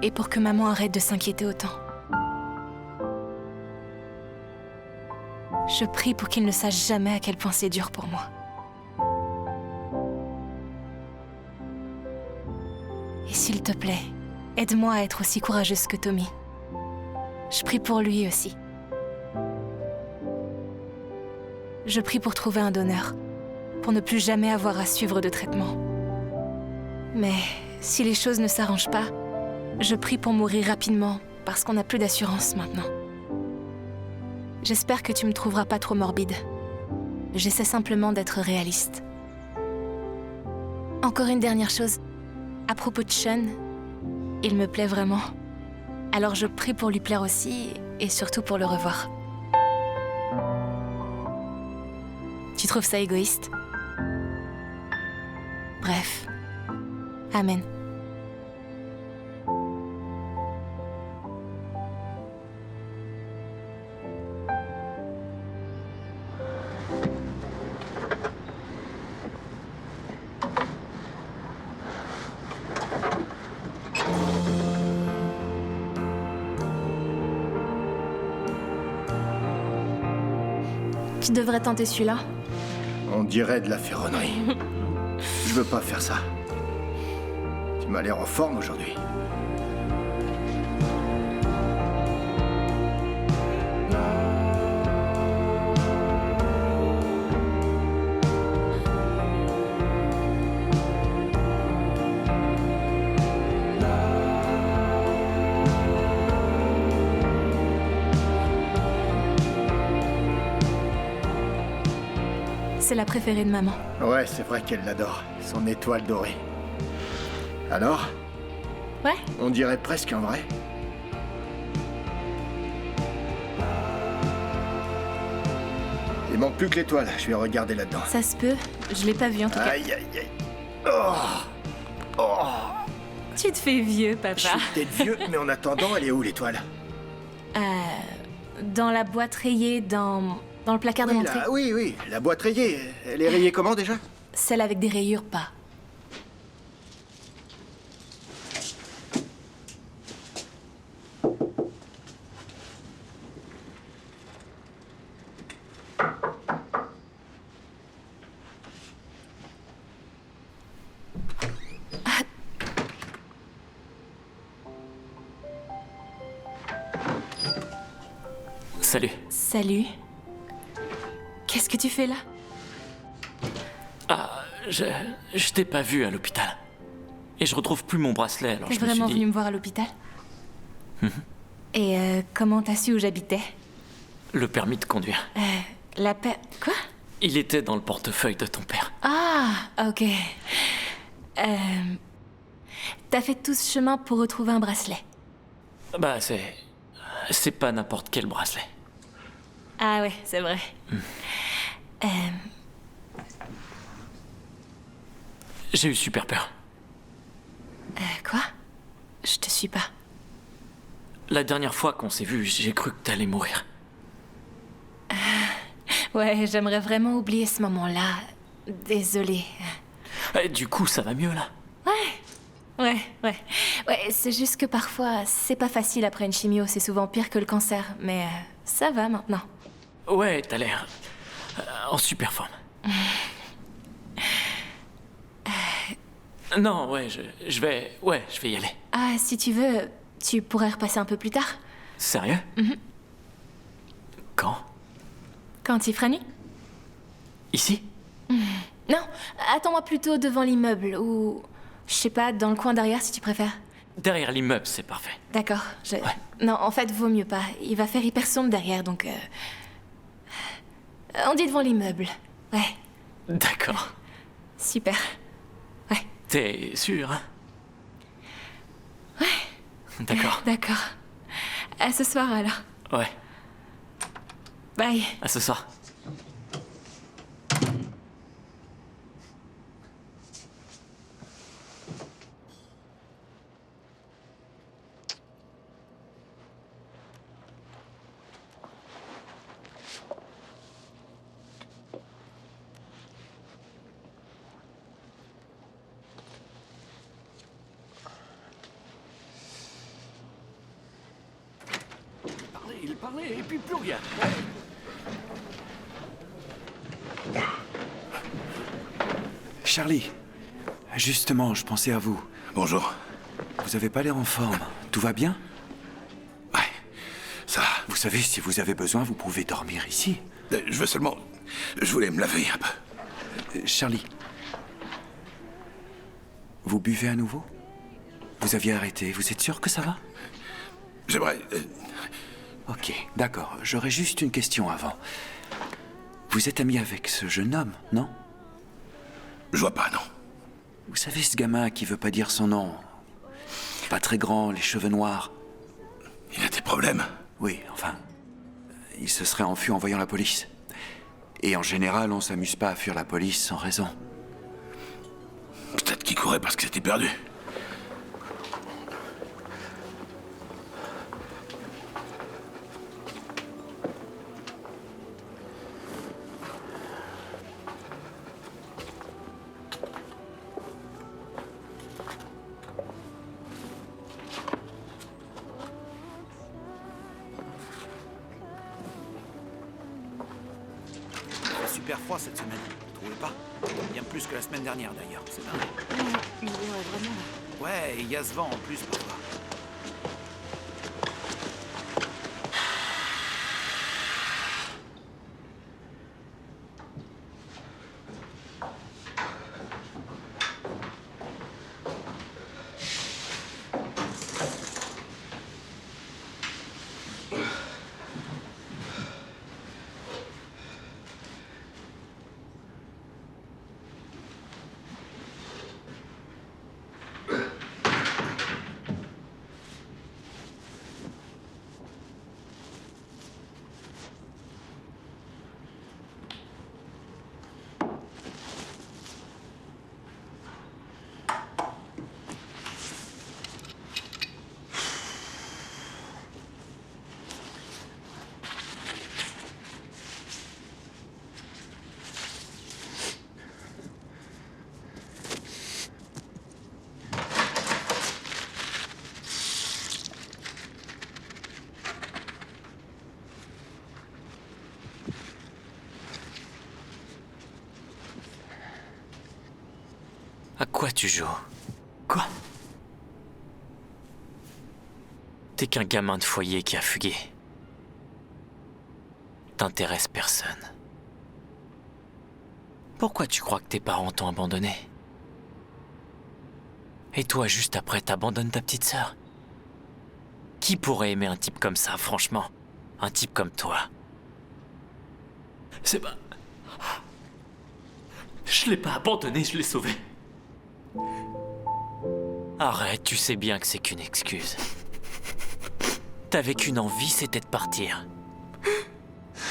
Et pour que maman arrête de s'inquiéter autant. Je prie pour qu'il ne sache jamais à quel point c'est dur pour moi. Et s'il te plaît, aide-moi à être aussi courageuse que Tommy. Je prie pour lui aussi. Je prie pour trouver un donneur, pour ne plus jamais avoir à suivre de traitement. Mais si les choses ne s'arrangent pas, je prie pour mourir rapidement, parce qu'on n'a plus d'assurance maintenant. J'espère que tu me trouveras pas trop morbide. J'essaie simplement d'être réaliste. Encore une dernière chose. À propos de Sean, il me plaît vraiment. Alors je prie pour lui plaire aussi, et surtout pour le revoir. Tu trouves ça égoïste? Bref. Amen. Tu devrais tenter celui-là. On dirait de la ferronnerie. Je veux pas faire ça. Tu m'as l'air en forme aujourd'hui. C'est la préférée de maman. Ouais, c'est vrai qu'elle l'adore. Son étoile dorée. Alors? Ouais. On dirait presque un vrai. Il manque plus que l'étoile. Je vais regarder là-dedans. Ça se peut. Je l'ai pas vu en tout cas. Aïe, aïe, aïe. Oh. Oh. Tu te fais vieux, papa. Je suis peut-être vieux, mais en attendant, elle est où l'étoile? Dans la boîte rayée, dans le placard de l'entrée. Oui, la boîte rayée. Elle est rayée comment déjà? Celle avec des rayures, pas. Salut. Salut. Qu'est-ce que tu fais là? Ah, je t'ai pas vu à l'hôpital. Et je retrouve plus mon bracelet, alors T'es je me suis vraiment dit... venu me voir à l'hôpital? Et comment t'as su où j'habitais? Le permis de conduire. La paix... Quoi? Il était dans le portefeuille de ton père. Ah, ok. T'as fait tout ce chemin pour retrouver un bracelet? Bah, c'est pas n'importe quel bracelet. Ah ouais, c'est vrai. J'ai eu super peur. Quoi? Je te suis pas. La dernière fois qu'on s'est vu, j'ai cru que t'allais mourir. Ouais, j'aimerais vraiment oublier ce moment-là. Désolée. Du coup, ça va mieux, là? Ouais, c'est juste que parfois, c'est pas facile après une chimio, c'est souvent pire que le cancer, mais ça va maintenant. Ouais, t'as l'air en super forme. Non, ouais, je vais y aller. Ah, si tu veux, tu pourrais repasser un peu plus tard. Sérieux? Quand? Quand il fera nuit. Ici? Non, attends-moi plutôt devant l'immeuble, ou... Je sais pas, dans le coin derrière si tu préfères. Derrière l'immeuble, c'est parfait. D'accord, Non, en fait, vaut mieux pas. Il va faire hyper sombre derrière, donc... On dit devant l'immeuble. Ouais. D'accord. Super. Ouais. T'es sûr, hein? Ouais. D'accord. D'accord. À ce soir, alors. Ouais. Bye. À ce soir. Il parlait et puis plus rien. Charlie, justement, je pensais à vous. Bonjour. Vous avez pas l'air en forme. Tout va bien? Ouais, ça va. Vous savez, si vous avez besoin, vous pouvez dormir ici. Je veux seulement... Je voulais me laver un peu. Charlie, vous buvez à nouveau? Vous aviez arrêté, vous êtes sûr que ça va? J'aimerais... Ok, d'accord. J'aurais juste une question avant. Vous êtes ami avec ce jeune homme, non? Je vois pas, non. Vous savez, ce gamin qui veut pas dire son nom. Pas très grand, les cheveux noirs. Il a des problèmes? Oui, enfin... Il se serait enfui en voyant la police. Et en général, on s'amuse pas à fuir la police sans raison. Peut-être qu'il courait parce que c'était perdu. Super froid cette semaine, vous trouvez pas? Bien plus que la semaine dernière d'ailleurs, c'est dingue. Ouais, vraiment là. Ouais, et il y a ce vent en plus parfois. À quoi tu joues? Quoi? T'es qu'un gamin de foyer qui a fugué. T'intéresse personne. Pourquoi tu crois que tes parents t'ont abandonné? Et toi, juste après, t'abandonnes ta petite sœur? Qui pourrait aimer un type comme ça, franchement? Un type comme toi? C'est pas... Je l'ai pas abandonné, je l'ai sauvé. Arrête, tu sais bien que c'est qu'une excuse. T'avais qu'une envie, c'était de partir.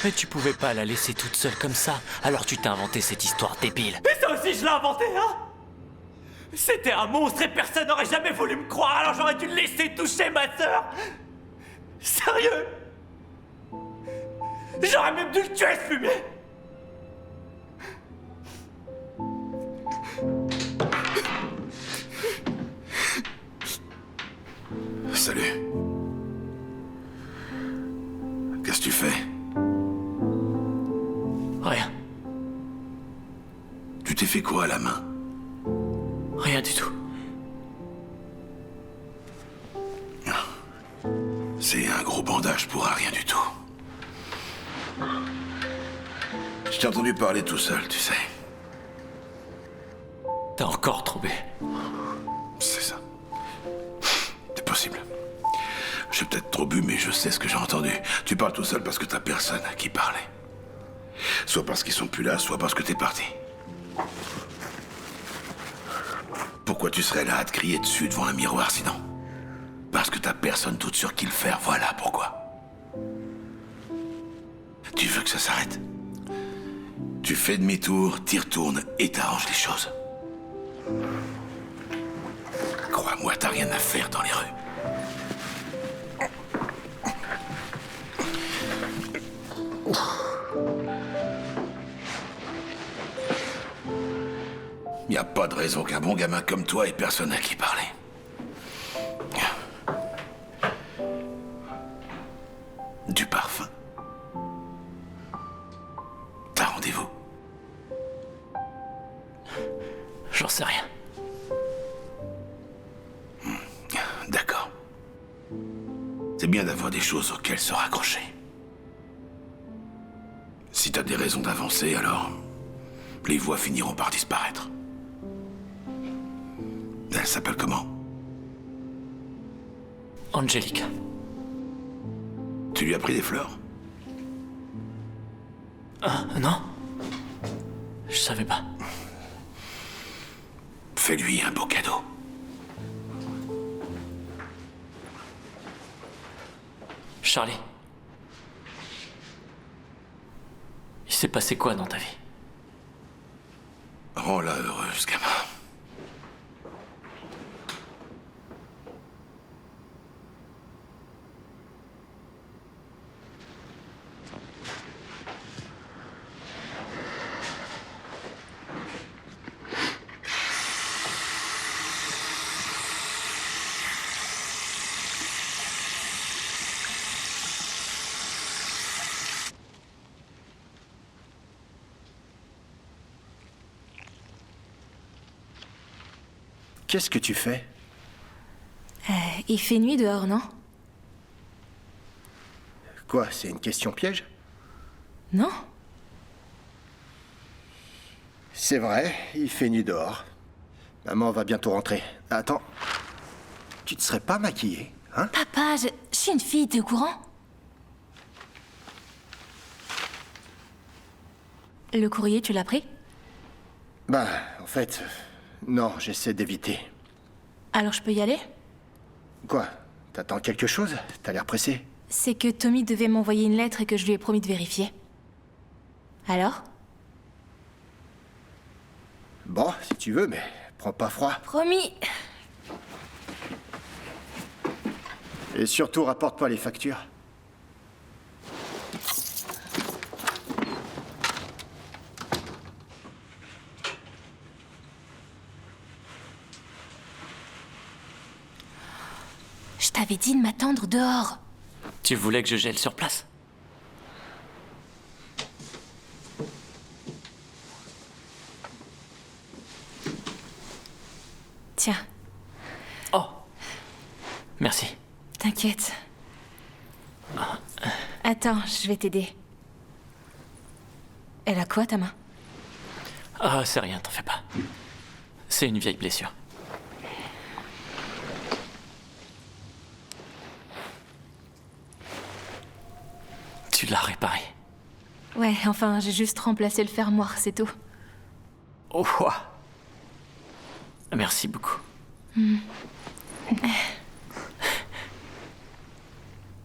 Mais tu pouvais pas la laisser toute seule comme ça, alors tu t'es inventé cette histoire débile. Et ça aussi, je l'ai inventé, hein? C'était un monstre et personne n'aurait jamais voulu me croire, alors j'aurais dû le laisser toucher ma sœur. Sérieux? J'aurais même dû le tuer, ce fumier. Salut. Qu'est-ce que tu fais? Rien. Tu t'es fait quoi à la main? Rien du tout. C'est un gros bandage pour un rien du tout. Je t'ai entendu parler tout seul, tu sais. T'as encore trop bu. C'est ça. C'est possible. J'ai peut-être trop bu, mais je sais ce que j'ai entendu. Tu parles tout seul parce que t'as personne à qui parler. Soit parce qu'ils sont plus là, soit parce que t'es parti. Pourquoi tu serais là à te crier dessus devant un miroir sinon? Parce que t'as personne toute sur qui le faire, voilà pourquoi. Tu veux que ça s'arrête? Tu fais demi-tour, t'y retournes et t'arranges les choses. Crois-moi, t'as rien à faire dans les rues. Y a pas de raison qu'un bon gamin comme toi ait personne à qui parler. Du parfum. T'as rendez-vous? J'en sais rien. D'accord. C'est bien d'avoir des choses auxquelles se raccrocher. Si t'as des raisons d'avancer, alors les voix finiront par disparaître. Elle s'appelle comment? Angelica. Tu lui as pris des fleurs? Non. Je savais pas. Fais-lui un beau cadeau. Charlie. Il s'est passé quoi dans ta vie? Rends-la heureuse, gamin. Qu'est-ce que tu fais? Il fait nuit dehors, non? Quoi, c'est une question piège? Non? C'est vrai, il fait nuit dehors. Maman va bientôt rentrer. Attends, tu te serais pas maquillée, hein? Papa, je suis une fille, t'es au courant? Le courrier, tu l'as pris? Bah, en fait, non, j'essaie d'éviter. Alors je peux y aller? Quoi? T'attends quelque chose? T'as l'air pressé. C'est que Tommy devait m'envoyer une lettre et que je lui ai promis de vérifier. Alors? Bon, si tu veux, mais prends pas froid. Promis! Et surtout, rapporte pas les factures. Je t'avais dit de m'attendre dehors. Tu voulais que je gèle sur place? Tiens. Oh. Merci. T'inquiète. Attends, je vais t'aider. Elle a quoi, ta main? Ah, c'est rien, t'en fais pas. C'est une vieille blessure. Tu l'as réparé. Ouais, enfin, j'ai juste remplacé le fermoir, c'est tout. Oh, merci beaucoup.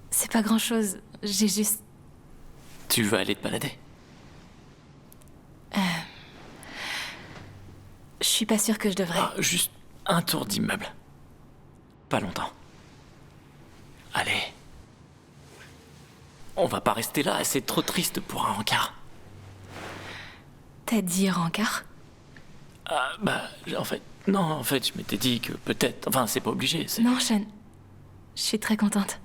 C'est pas grand-chose, j'ai juste... Tu veux aller te balader? Je suis pas sûre que je devrais. Ah, juste un tour d'immeuble. Pas longtemps. Allez. On va pas rester là, c'est trop triste pour un rencard. T'as dit rencard? Ah, en fait, je m'étais dit que peut-être... Enfin, c'est pas obligé, c'est... Non, Sean. Je suis très contente.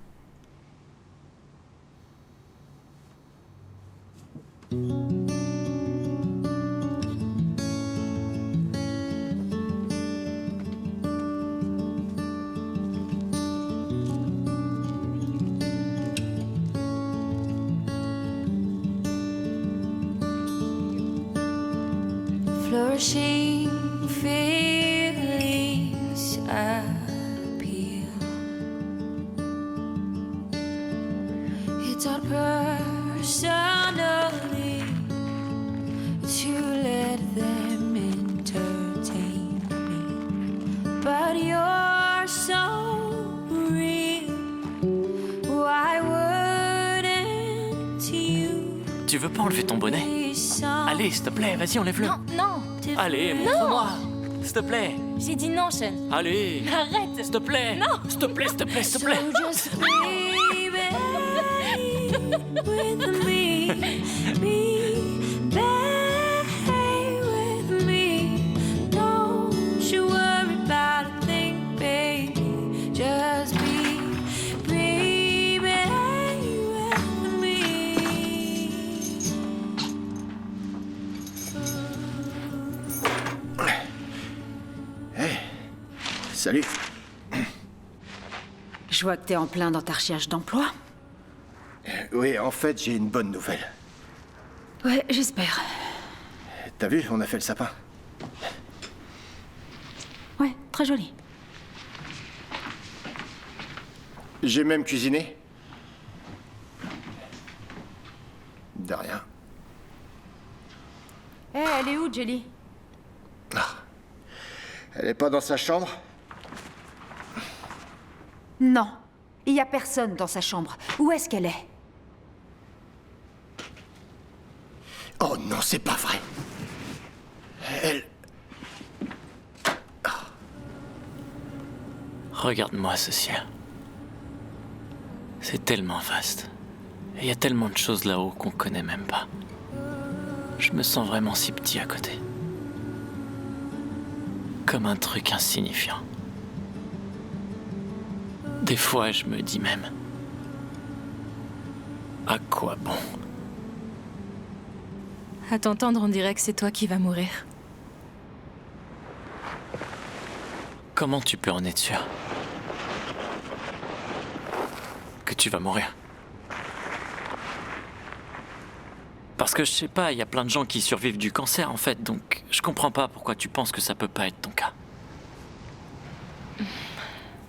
Flourishing feelings appeal. It's not personally to let them entertain me, but you're so real. Why wouldn't you? Tu veux pas enlever ton bonnet? Allez, s'il te plaît, vas-y, enlève-le. Non, non. Allez, montre-moi. S'il te plaît. J'ai dit non, Sean. Allez. Arrête. S'il te plaît. Non. S'il te plaît, s'il te plaît, s'il te plaît. With me, with me. Don't you worry about a thing, baby. Just be with me. Hey, salut. Je vois que t'es en plein dans ta recherche d'emploi. Oui, en fait, j'ai une bonne nouvelle. Ouais, j'espère. T'as vu, on a fait le sapin. Ouais, très joli. J'ai même cuisiné. De rien. Hé, elle est où, Jelly? Elle est pas dans sa chambre? Non. Il y a personne dans sa chambre. Où est-ce qu'elle est? Oh non, c'est pas vrai. Elle... Regarde-moi ce ciel. C'est tellement vaste. Et il y a tellement de choses là-haut qu'on connaît même pas. Je me sens vraiment si petit à côté. Comme un truc insignifiant. Des fois, je me dis même... À quoi bon? À t'entendre, on dirait que c'est toi qui vas mourir. Comment tu peux en être sûr? Que tu vas mourir? Parce que je sais pas, il y a plein de gens qui survivent du cancer en fait, donc je comprends pas pourquoi tu penses que ça peut pas être ton cas.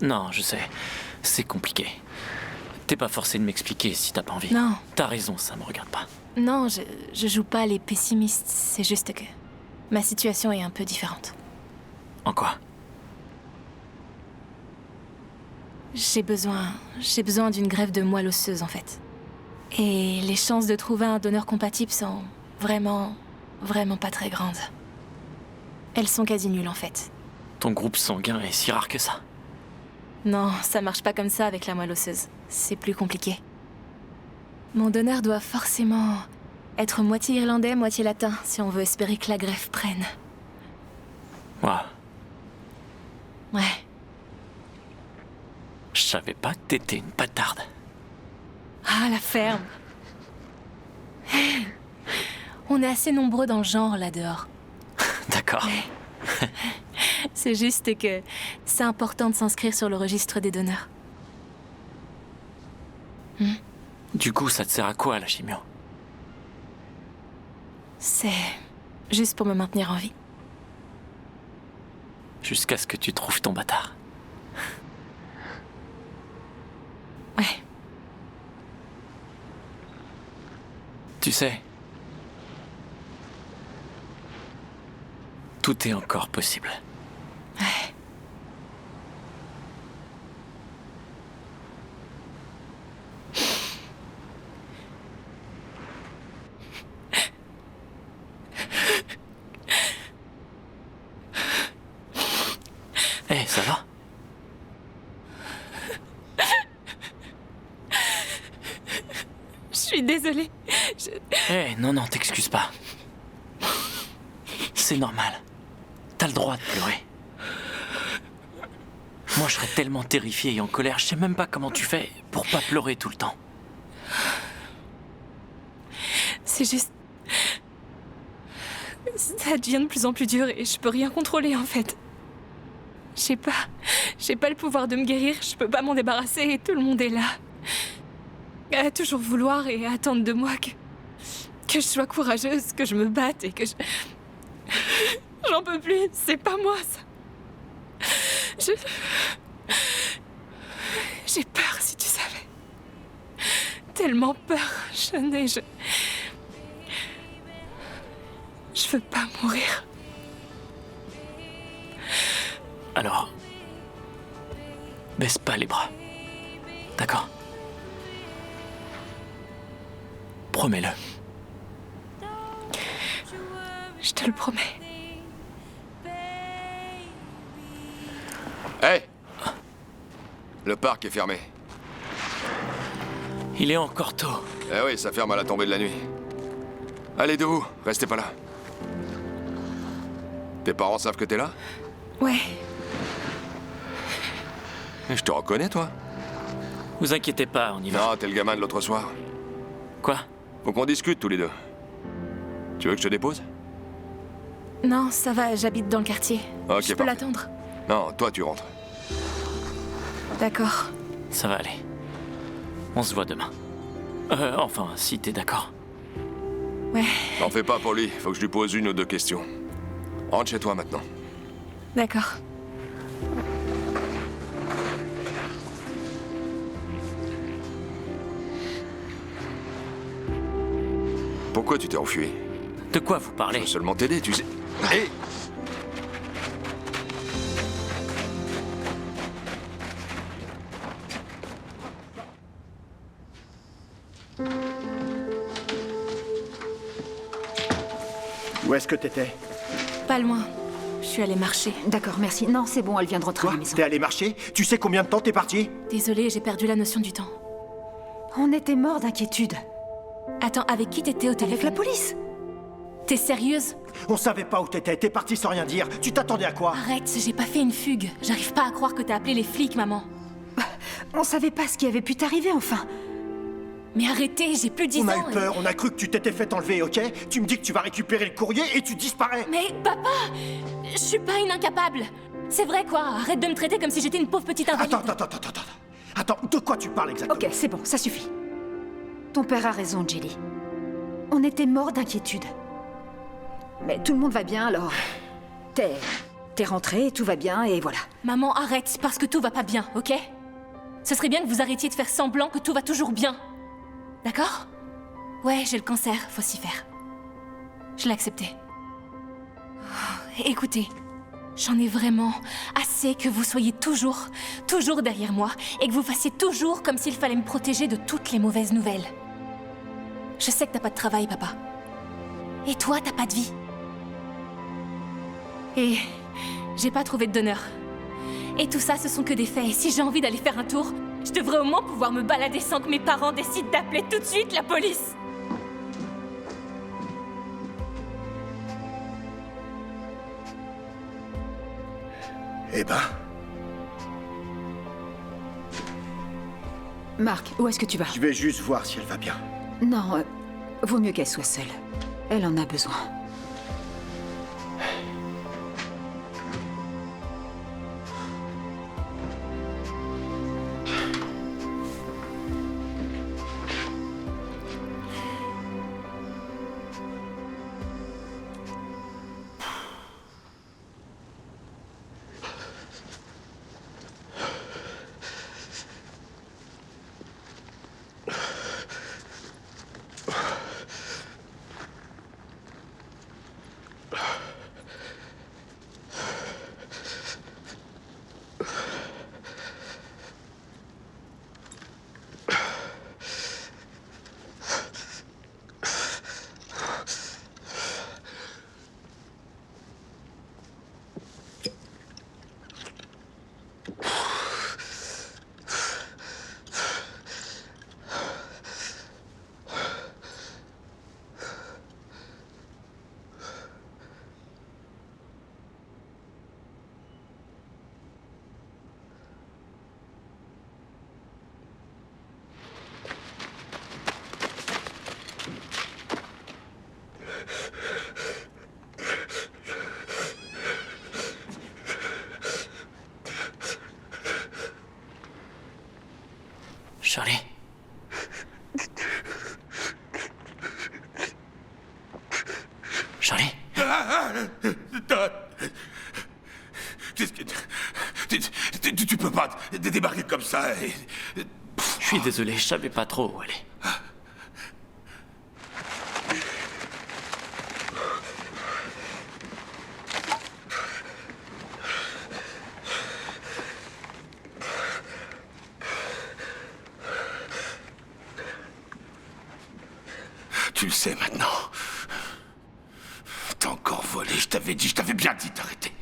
Non, je sais, c'est compliqué. T'es pas forcé de m'expliquer si t'as pas envie. Non. T'as raison, ça me regarde pas. Non, je joue pas les pessimistes, c'est juste que ma situation est un peu différente. En quoi? J'ai besoin d'une greffe de moelle osseuse en fait. Et les chances de trouver un donneur compatible sont vraiment pas très grandes. Elles sont quasi nulles en fait. Ton groupe sanguin est si rare que ça? Non, ça marche pas comme ça avec la moelle osseuse. C'est plus compliqué. Mon donneur doit forcément être moitié irlandais, moitié latin, si on veut espérer que la greffe prenne. Waouh. Ouais. Je savais pas que t'étais une bâtarde. Ah, la ferme. On est assez nombreux dans le genre, là, dehors. D'accord. C'est juste que c'est important de s'inscrire sur le registre des donneurs. Du coup, ça te sert à quoi, la chimio? C'est juste pour me maintenir en vie. Jusqu'à ce que tu trouves ton bâtard. Ouais. Tu sais, tout est encore possible. Ouais. Hé, ça va? Je suis désolée. Hé, non, t'excuses pas. C'est normal. T'as le droit de pleurer. Moi, je serais tellement terrifié et en colère, je sais même pas comment tu fais pour pas pleurer tout le temps. C'est juste... Ça devient de plus en plus dur et je peux rien contrôler en fait. J'ai pas le pouvoir de me guérir, je peux pas m'en débarrasser et tout le monde est là. À toujours vouloir et attendre de moi que je sois courageuse, que je me batte et que je... J'en peux plus, c'est pas moi ça. J'ai peur si tu savais. Tellement peur, je veux pas mourir. Alors, baisse pas les bras. D'accord? Promets-le. Je te le promets. Hé! Le parc est fermé. Il est encore tôt. Eh oui, ça ferme à la tombée de la nuit. Allez, debout, restez pas là. Tes parents savent que t'es là? Ouais. Je te reconnais, toi? Vous inquiétez pas, on y va. Non, t'es le gamin de l'autre soir. Quoi? Faut qu'on discute tous les deux. Tu veux que je te dépose? Non, ça va, j'habite dans le quartier. Ok, je peux parfait. l'attendre. Non, toi tu rentres. D'accord. Ça va aller. On se voit demain. Enfin, si t'es d'accord. Ouais, T'en fais pas pour lui, faut que je lui pose une ou deux questions. Rentre chez toi maintenant. d'accord. Pourquoi tu t'es enfui? De quoi vous parlez? Je veux seulement t'aider, tu sais. Hé! Où est-ce que t'étais? Pas loin. Je suis allée marcher. D'accord, merci. Non, c'est bon, elle vient de rentrer à Quoi? la maison. T'es allé marcher? Tu sais combien de temps t'es parti? Désolée, j'ai perdu la notion du temps. On était morts d'inquiétude. Attends, avec qui t'étais au téléphone? Avec la police. T'es sérieuse? On savait pas où t'étais, t'es parti sans rien dire. Tu t'attendais à quoi? Arrête, j'ai pas fait une fugue. J'arrive pas à croire que t'as appelé les flics, maman. On savait pas ce qui avait pu t'arriver, enfin. Mais arrêtez, j'ai plus 10 ans. On a eu peur, on a cru que tu t'étais fait enlever, ok? Tu me dis que tu vas récupérer le courrier et tu disparais. Mais papa, je suis pas une incapable. C'est vrai quoi, arrête de me traiter comme si j'étais une pauvre petite invalide. Attends, de quoi tu parles exactement? Ok, c'est bon, ça suffit. Ton père a raison, Jelly. On était morts d'inquiétude. Mais tout le monde va bien, alors... T'es rentrée, tout va bien, et voilà. Maman, arrête, parce que tout va pas bien, ok? Ce serait bien que vous arrêtiez de faire semblant que tout va toujours bien. D'accord? Ouais, j'ai le cancer, faut s'y faire. Je l'ai accepté. Écoutez, j'en ai vraiment assez que vous soyez toujours derrière moi et que vous fassiez toujours comme s'il fallait me protéger de toutes les mauvaises nouvelles. Je sais que t'as pas de travail, papa. Et toi, t'as pas de vie. Et j'ai pas trouvé de donneur. Et tout ça, ce sont que des faits. Et si j'ai envie d'aller faire un tour, je devrais au moins pouvoir me balader sans que mes parents décident d'appeler tout de suite la police. Eh ben... Marc, où est-ce que tu vas? Je vais juste voir si elle va bien. Non, vaut mieux qu'elle soit seule. Elle en a besoin. Charlie. Charlie. Tu peux pas débarquer comme ça et... Je suis désolé, je savais pas trop où aller. Tu le sais maintenant. T'as encore volé, je t'avais bien dit d'arrêter.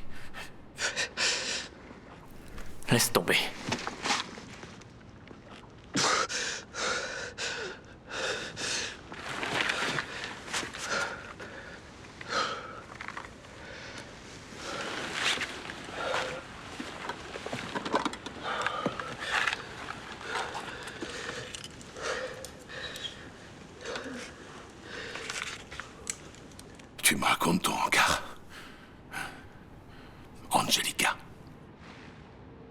Laisse tomber. Tu me racontes ton encart. Angelica.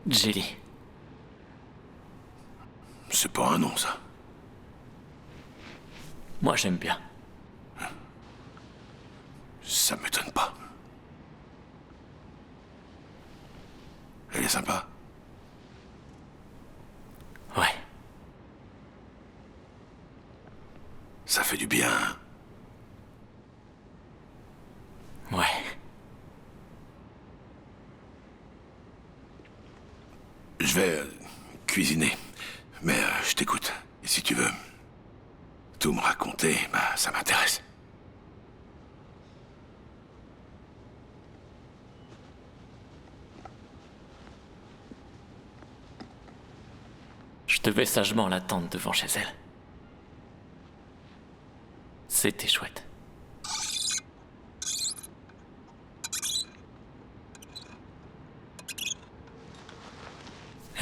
Jelly. C'est pas un nom, ça. Moi, j'aime bien. Ça m'étonne pas. Elle est sympa. Ouais. Ça fait du bien. Ouais. Je vais cuisiner. Mais je t'écoute. Et si tu veux tout me raconter, bah ça m'intéresse. Je devais sagement l'attendre devant chez elle. C'était chouette.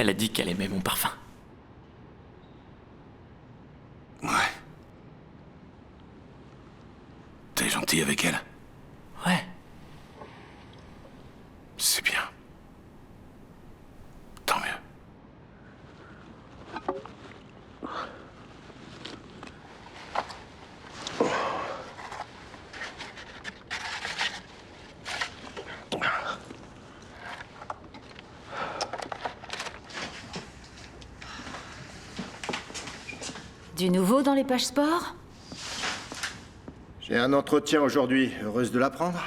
Elle a dit qu'elle aimait mon parfum. Ouais. T'es gentil avec elle? Ouais. C'est bien. Tant mieux. Du nouveau dans les pages sport? J'ai un entretien aujourd'hui. Heureuse de l'apprendre?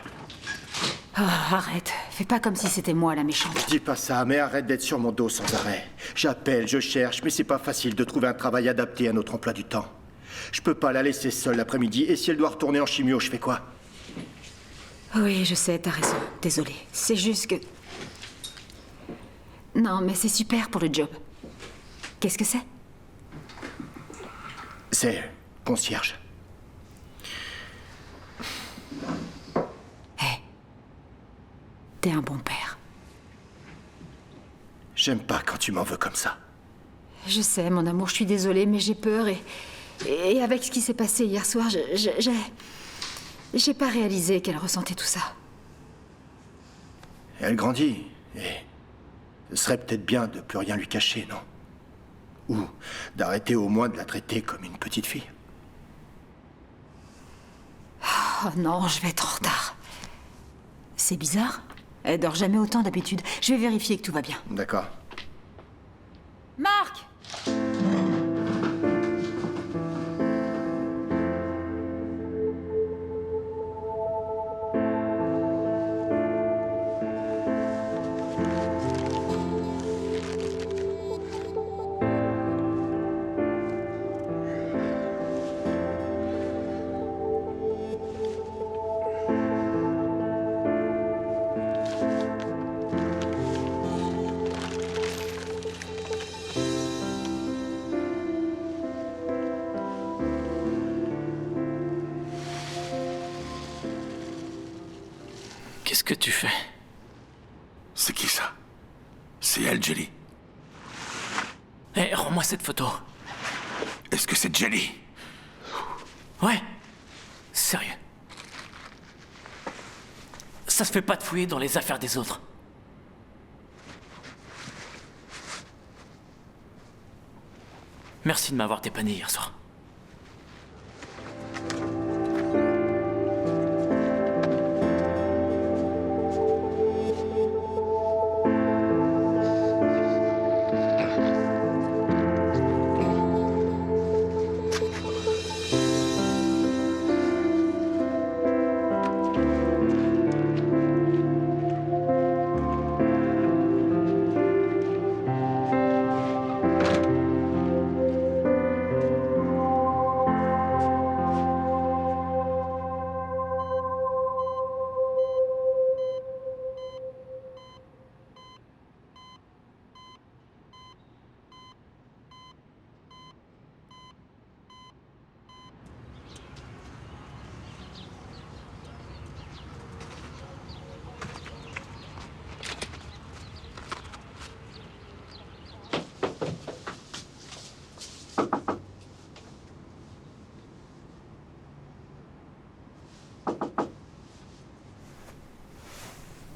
Oh, arrête. Fais pas comme si c'était moi la méchante. Je dis pas ça, mais arrête d'être sur mon dos sans arrêt. J'appelle, je cherche, mais c'est pas facile de trouver un travail adapté à notre emploi du temps. Je peux pas la laisser seule l'après-midi, et si elle doit retourner en chimio, je fais quoi? Oui, je sais, t'as raison. Désolée. C'est juste que... Non, mais c'est super pour le job. Qu'est-ce que c'est? C'est concierge. Hé. T'es un bon père. J'aime pas quand tu m'en veux comme ça. Je sais, mon amour, je suis désolée, mais j'ai peur et avec ce qui s'est passé hier soir, j'ai pas réalisé qu'elle ressentait tout ça. Elle grandit, et ce serait peut-être bien de plus rien lui cacher, non? Ou d'arrêter au moins de la traiter comme une petite fille. Oh non, je vais être en retard. C'est bizarre. Elle dort jamais autant d'habitude. Je vais vérifier que tout va bien. D'accord. Marc! Qu'est-ce que tu fais? C'est qui ça? C'est elle, Jelly. Hé, rends-moi cette photo. Est-ce que c'est Jelly? Ouais. Sérieux. Ça se fait pas de fouiller dans les affaires des autres. Merci de m'avoir dépanné hier soir.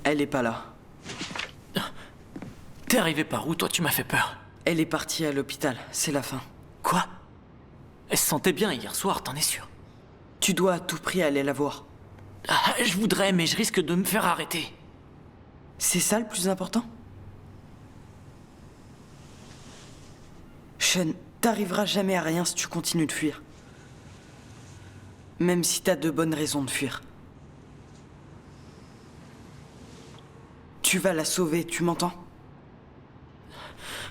Elle est pas là. T'es arrivé par où, toi? Tu m'as fait peur. Elle est partie à l'hôpital, c'est la fin. Quoi? Elle se sentait bien hier soir, t'en es sûr? Tu dois à tout prix aller la voir. Ah, je voudrais, mais je risque de me faire arrêter. C'est ça le plus important? Sean, t'arriveras jamais à rien si tu continues de fuir. Même si t'as de bonnes raisons de fuir. Tu vas la sauver, tu m'entends?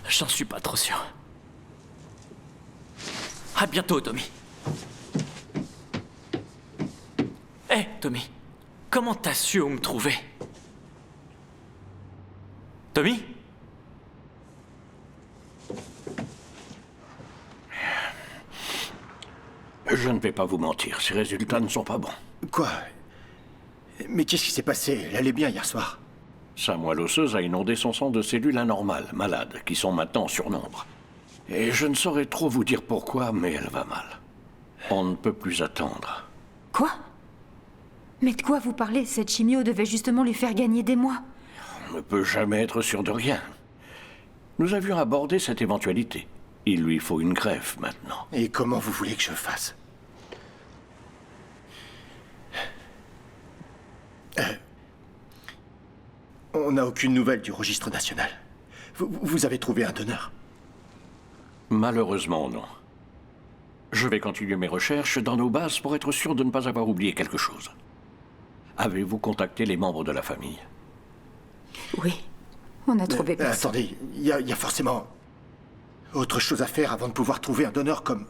J'en suis pas trop sûr. À bientôt, Tommy. Hé, Tommy. Comment t'as su où me trouver? Tommy? Je ne vais pas vous mentir, ces résultats ne sont pas bons. Quoi? Mais qu'est-ce qui s'est passé? Elle allait bien hier soir. Sa moelle osseuse a inondé son sang de cellules anormales, malades, qui sont maintenant en surnombre. Et je ne saurais trop vous dire pourquoi, mais elle va mal. On ne peut plus attendre. Quoi? Mais de quoi vous parlez? Cette chimio devait justement lui faire gagner des mois. On ne peut jamais être sûr de rien. Nous avions abordé cette éventualité. Il lui faut une greffe maintenant. Et comment vous voulez que je fasse? On n'a aucune nouvelle du registre national. Vous avez trouvé un donneur? Malheureusement, non. Je vais continuer mes recherches dans nos bases pour être sûr de ne pas avoir oublié quelque chose. Avez-vous contacté les membres de la famille? Oui, on a trouvé personne. Attendez, il y a forcément autre chose à faire avant de pouvoir trouver un donneur comme...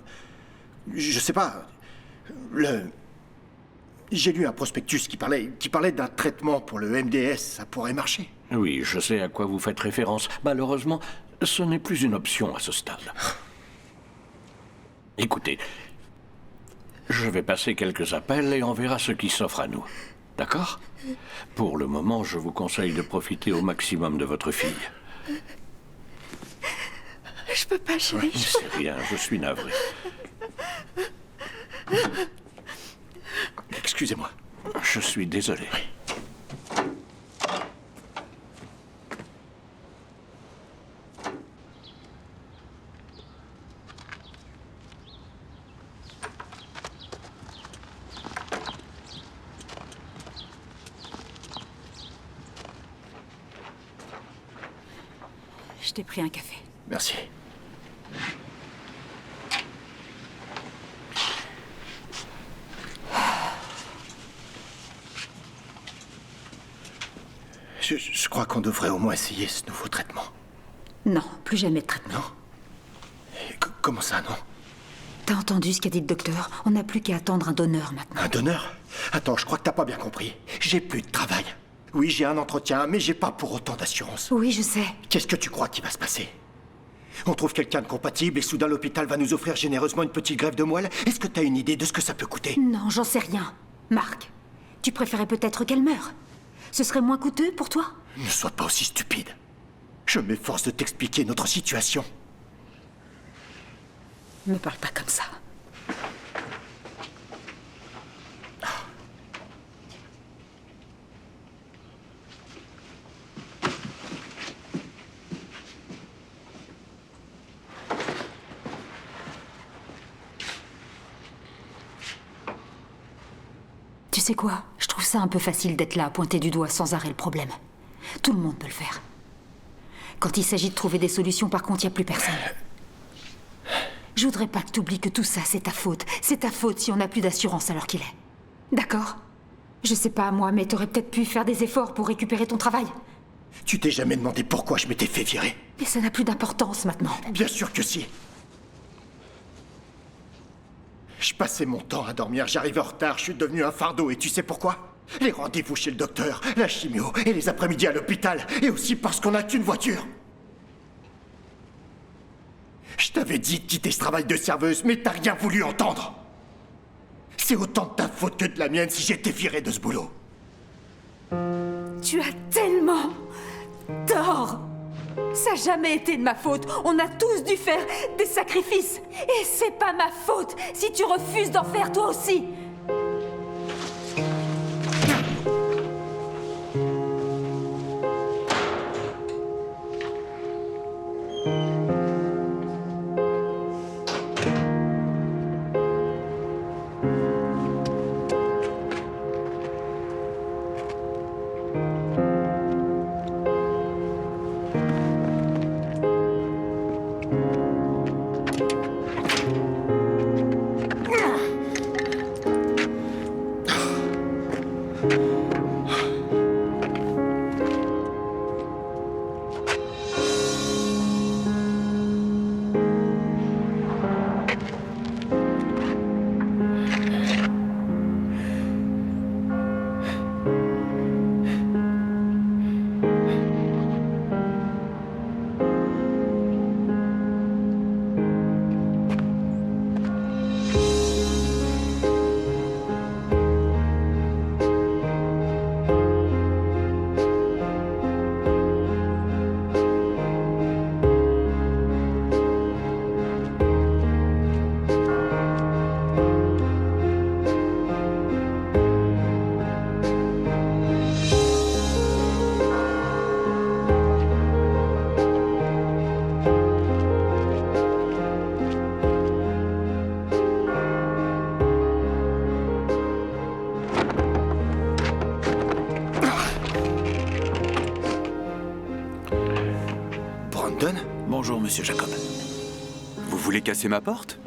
Je sais pas... J'ai lu un prospectus qui parlait d'un traitement pour le MDS. Ça pourrait marcher. Oui, je sais à quoi vous faites référence. Malheureusement, ce n'est plus une option à ce stade. Écoutez, je vais passer quelques appels et on verra ce qui s'offre à nous. D'accord? Pour le moment, je vous conseille de profiter au maximum de votre fille. Je peux pas, chérie. C'est rien, je suis navré. Excusez-moi. Je suis désolé. Je t'ai pris un café. Merci. Je crois qu'on devrait au moins essayer ce nouveau traitement. Non, plus jamais de traitement. Non? Comment ça, non? T'as entendu ce qu'a dit le docteur? On n'a plus qu'à attendre un donneur maintenant. Un donneur? Attends, je crois que t'as pas bien compris. J'ai plus de travail. Oui, j'ai un entretien, mais j'ai pas pour autant d'assurance. Oui, je sais. Qu'est-ce que tu crois qui va se passer? On trouve quelqu'un de compatible et soudain l'hôpital va nous offrir généreusement une petite greffe de moelle? Est-ce que t'as une idée de ce que ça peut coûter? Non, j'en sais rien. Marc, tu préférais peut-être qu'elle meure. Ce serait moins coûteux pour toi? Ne sois pas aussi stupide. Je m'efforce de t'expliquer notre situation. Ne parle pas comme ça. Tu sais quoi? Je trouve ça un peu facile d'être là à pointer du doigt sans arrêt le problème. Tout le monde peut le faire. Quand il s'agit de trouver des solutions, par contre, il n'y a plus personne. Je voudrais pas que tu oublies que tout ça, c'est ta faute. C'est ta faute si on n'a plus d'assurance à l'heure qu'il est. D'accord? Je sais pas, moi, mais t'aurais peut-être pu faire des efforts pour récupérer ton travail. Tu t'es jamais demandé pourquoi je m'étais fait virer? Mais ça n'a plus d'importance maintenant. Bien sûr que si. Je passais mon temps à dormir, j'arrivais en retard, je suis devenu un fardeau, et tu sais pourquoi? Les rendez-vous chez le docteur, la chimio, et les après-midi à l'hôpital, et aussi parce qu'on n'a qu'une voiture. Je t'avais dit de quitter ce travail de serveuse, mais t'as rien voulu entendre. C'est autant de ta faute que de la mienne si j'étais viré de ce boulot. Tu as tellement tort. Ça n'a jamais été de ma faute. On a tous dû faire des sacrifices. Et c'est pas ma faute si tu refuses d'en faire toi aussi. Bonjour, monsieur Jacob. Vous voulez casser ma porte?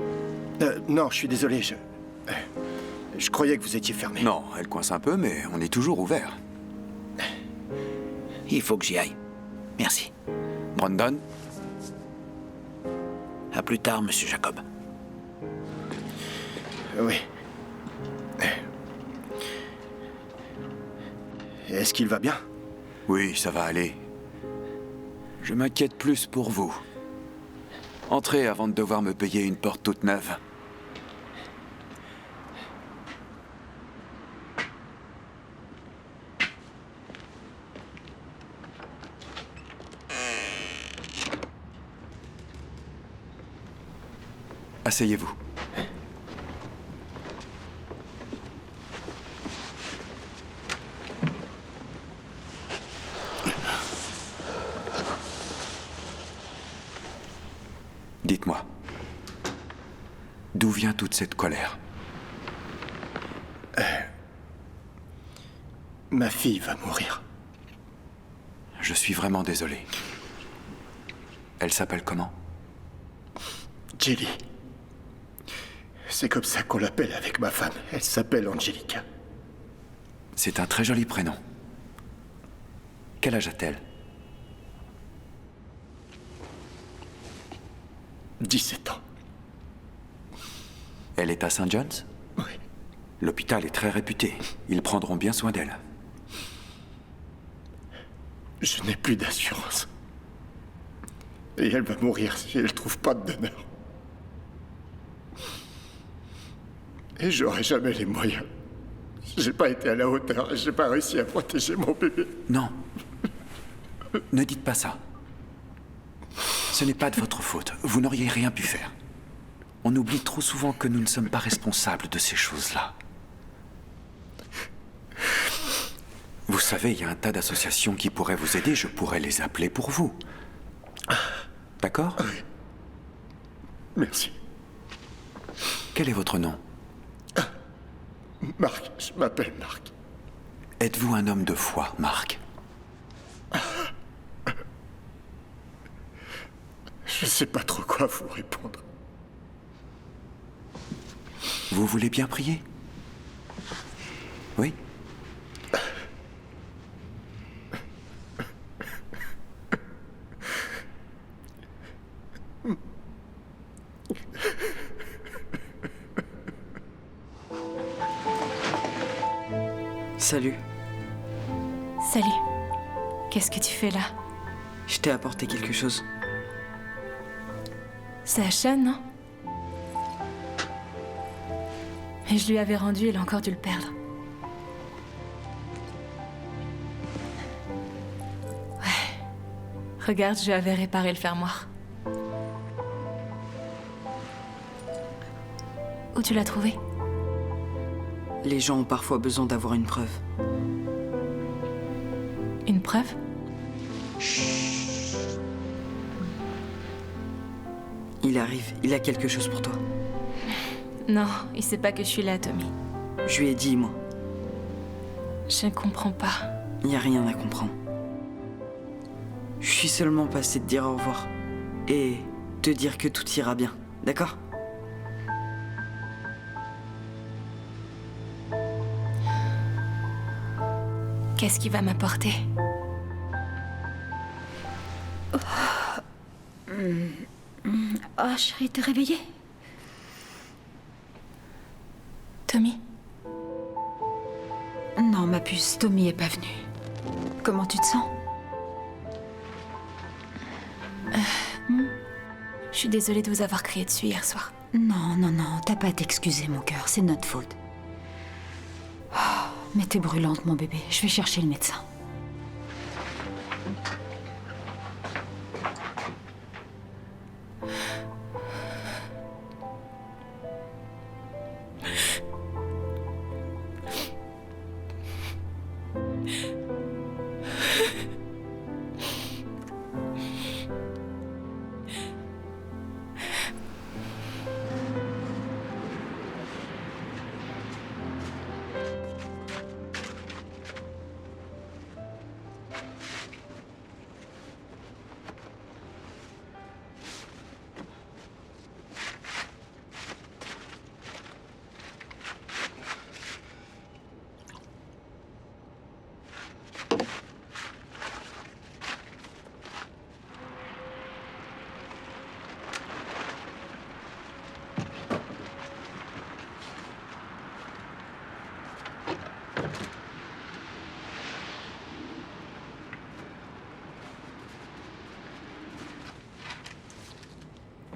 Non, je suis désolé, je croyais que vous étiez fermé. Non, elle coince un peu, mais on est toujours ouvert. Il faut que j'y aille. Merci. Brandon? À plus tard, monsieur Jacob. Oui. Est-ce qu'il va bien? Oui, ça va aller. Je m'inquiète plus pour vous. Entrez avant de devoir me payer une porte toute neuve. Asseyez-vous. Dites-moi, d'où vient toute cette colère? Ma fille va mourir. Je suis vraiment désolé. Elle s'appelle comment? Jelly. C'est comme ça qu'on l'appelle avec ma femme. Elle s'appelle Angelica. C'est un très joli prénom. Quel âge a-t-elle? 17 ans. Elle est à St. John's? Oui. L'hôpital est très réputé. Ils prendront bien soin d'elle. Je n'ai plus d'assurance. Et elle va mourir si elle ne trouve pas de donneur. Et j'aurai jamais les moyens. J'ai pas été à la hauteur, j'ai pas réussi à protéger mon bébé. Non. Ne dites pas ça. Ce n'est pas de votre faute. Vous n'auriez rien pu faire. On oublie trop souvent que nous ne sommes pas responsables de ces choses-là. Vous savez, il y a un tas d'associations qui pourraient vous aider. Je pourrais les appeler pour vous. D'accord? Oui. Merci. Quel est votre nom? Marc, je m'appelle Marc. Êtes-vous un homme de foi, Marc? Je sais pas trop quoi vous répondre. Vous voulez bien prier? Oui? Salut. Salut. Qu'est-ce que tu fais là? Je t'ai apporté quelque chose. C'est à Sean, non? Et je lui avais rendu, il a encore dû le perdre. Ouais. Regarde, je lui avais réparé le fermoir. Où tu l'as trouvé? Les gens ont parfois besoin d'avoir une preuve. Une preuve? Il arrive, il a quelque chose pour toi. Non, il sait pas que je suis là, Tommy. Je lui ai dit, moi. Je ne comprends pas. Il n'y a rien à comprendre. Je suis seulement passé te dire au revoir. Et te dire que tout ira bien, d'accord? Qu'est-ce qu'il va m'apporter? Oh, chérie, t'es réveillée? Tommy? Non, ma puce, Tommy est pas venu. Comment tu te sens? Je suis désolée de vous avoir crié dessus hier soir. Non, non, non, t'as pas à t'excuser, mon cœur, c'est notre faute. Oh, mais t'es brûlante, mon bébé. Je vais chercher le médecin.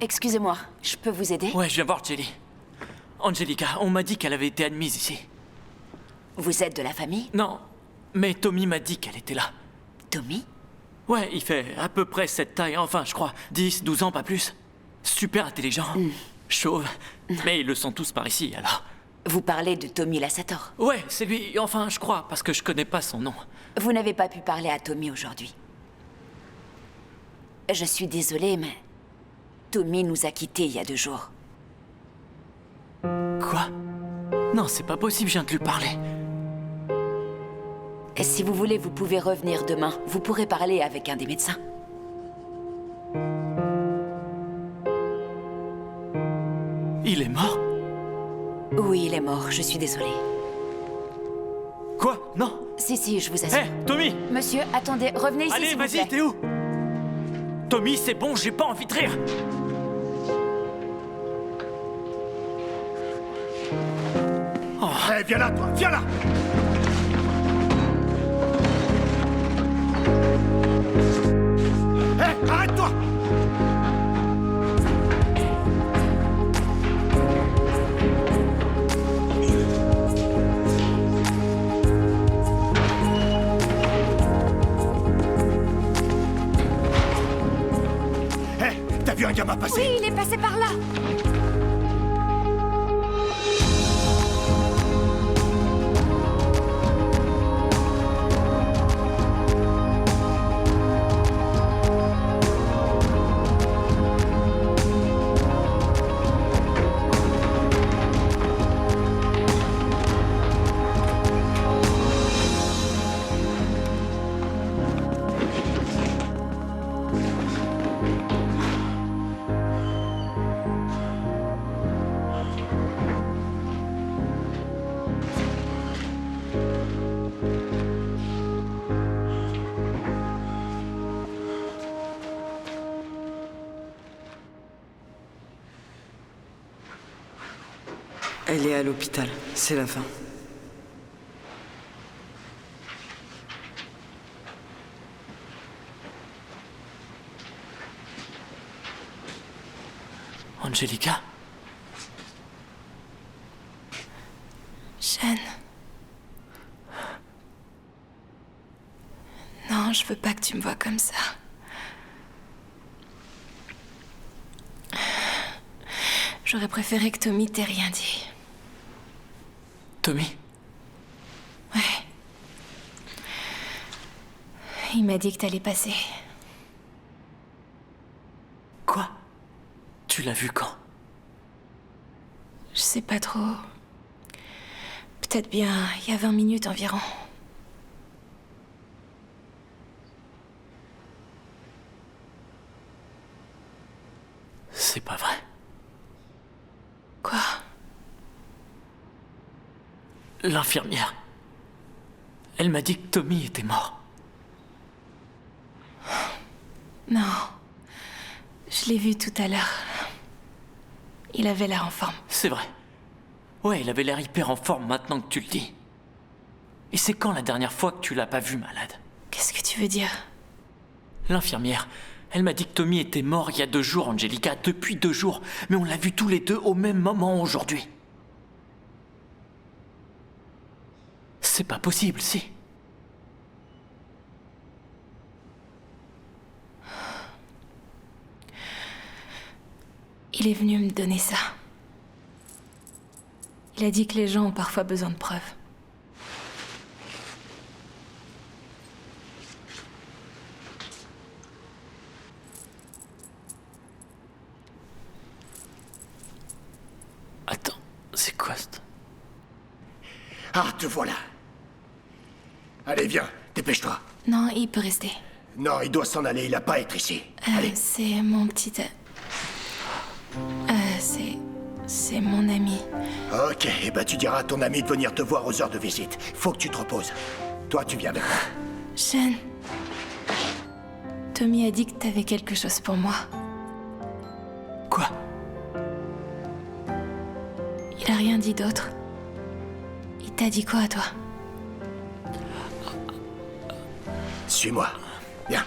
Excusez-moi, je peux vous aider? Ouais, je viens voir Jelly. Angelica, on m'a dit qu'elle avait été admise ici. Vous êtes de la famille? Non, mais Tommy m'a dit qu'elle était là. Tommy? Ouais, il fait à peu près cette taille, enfin je crois, 10, 12 ans, pas plus. Super intelligent, chauve, mais ils le sont tous par ici, alors. Vous parlez de Tommy Lassator? Ouais, c'est lui, enfin je crois, parce que je connais pas son nom. Vous n'avez pas pu parler à Tommy aujourd'hui. Je suis désolée, mais Tommy nous a quittés il y a 2 jours. Quoi? Non, c'est pas possible, je viens de lui parler. Et si vous voulez, vous pouvez revenir demain. Vous pourrez parler avec un des médecins. Il est mort? Oui, il est mort, je suis désolée. Quoi? Non? Si, je vous assure. Hé, Tommy! Monsieur, attendez, revenez ici, allez, s'il vous vas-y, plaît. t'es où? Tommy, c'est bon, j'ai pas envie de rire. Oh. Hey, viens là, toi, viens là! Hé, arrête-toi! Hé, t'as vu un gamin passer? Oui, il est passé par là. Elle est à l'hôpital. C'est la fin. Angelica? Sean. Non, je veux pas que tu me vois comme ça. J'aurais préféré que Tommy t'ait rien dit. Tommy? Ouais. Il m'a dit que t'allais passer. Quoi? Tu l'as vu quand? Je sais pas trop. Peut-être bien il y a 20 minutes environ. C'est pas vrai. Quoi? L'infirmière. Elle m'a dit que Tommy était mort. Non. Je l'ai vu tout à l'heure. Il avait l'air en forme. C'est vrai. Ouais, il avait l'air hyper en forme maintenant que tu le dis. Et c'est quand la dernière fois que tu l'as pas vu malade? Qu'est-ce que tu veux dire? L'infirmière. Elle m'a dit que Tommy était mort il y a 2 jours, Angelica, depuis 2 jours. Mais on l'a vu tous les deux au même moment aujourd'hui. C'est pas possible, si. Il est venu me donner ça. Il a dit que les gens ont parfois besoin de preuves. Attends, c'est quoi ça? Ah, te voilà. Allez, viens, dépêche-toi. Non, il peut rester. Non, il doit s'en aller, il a pas à être ici. Allez. C'est mon petit... C'est mon ami. Ok, et bah tu diras à ton ami de venir te voir aux heures de visite. Faut que tu te reposes. Toi, tu viens avec moi. Sean. Tommy a dit que t'avais quelque chose pour moi. Quoi? Il a rien dit d'autre. Il t'a dit quoi, toi? Suis-moi. Viens.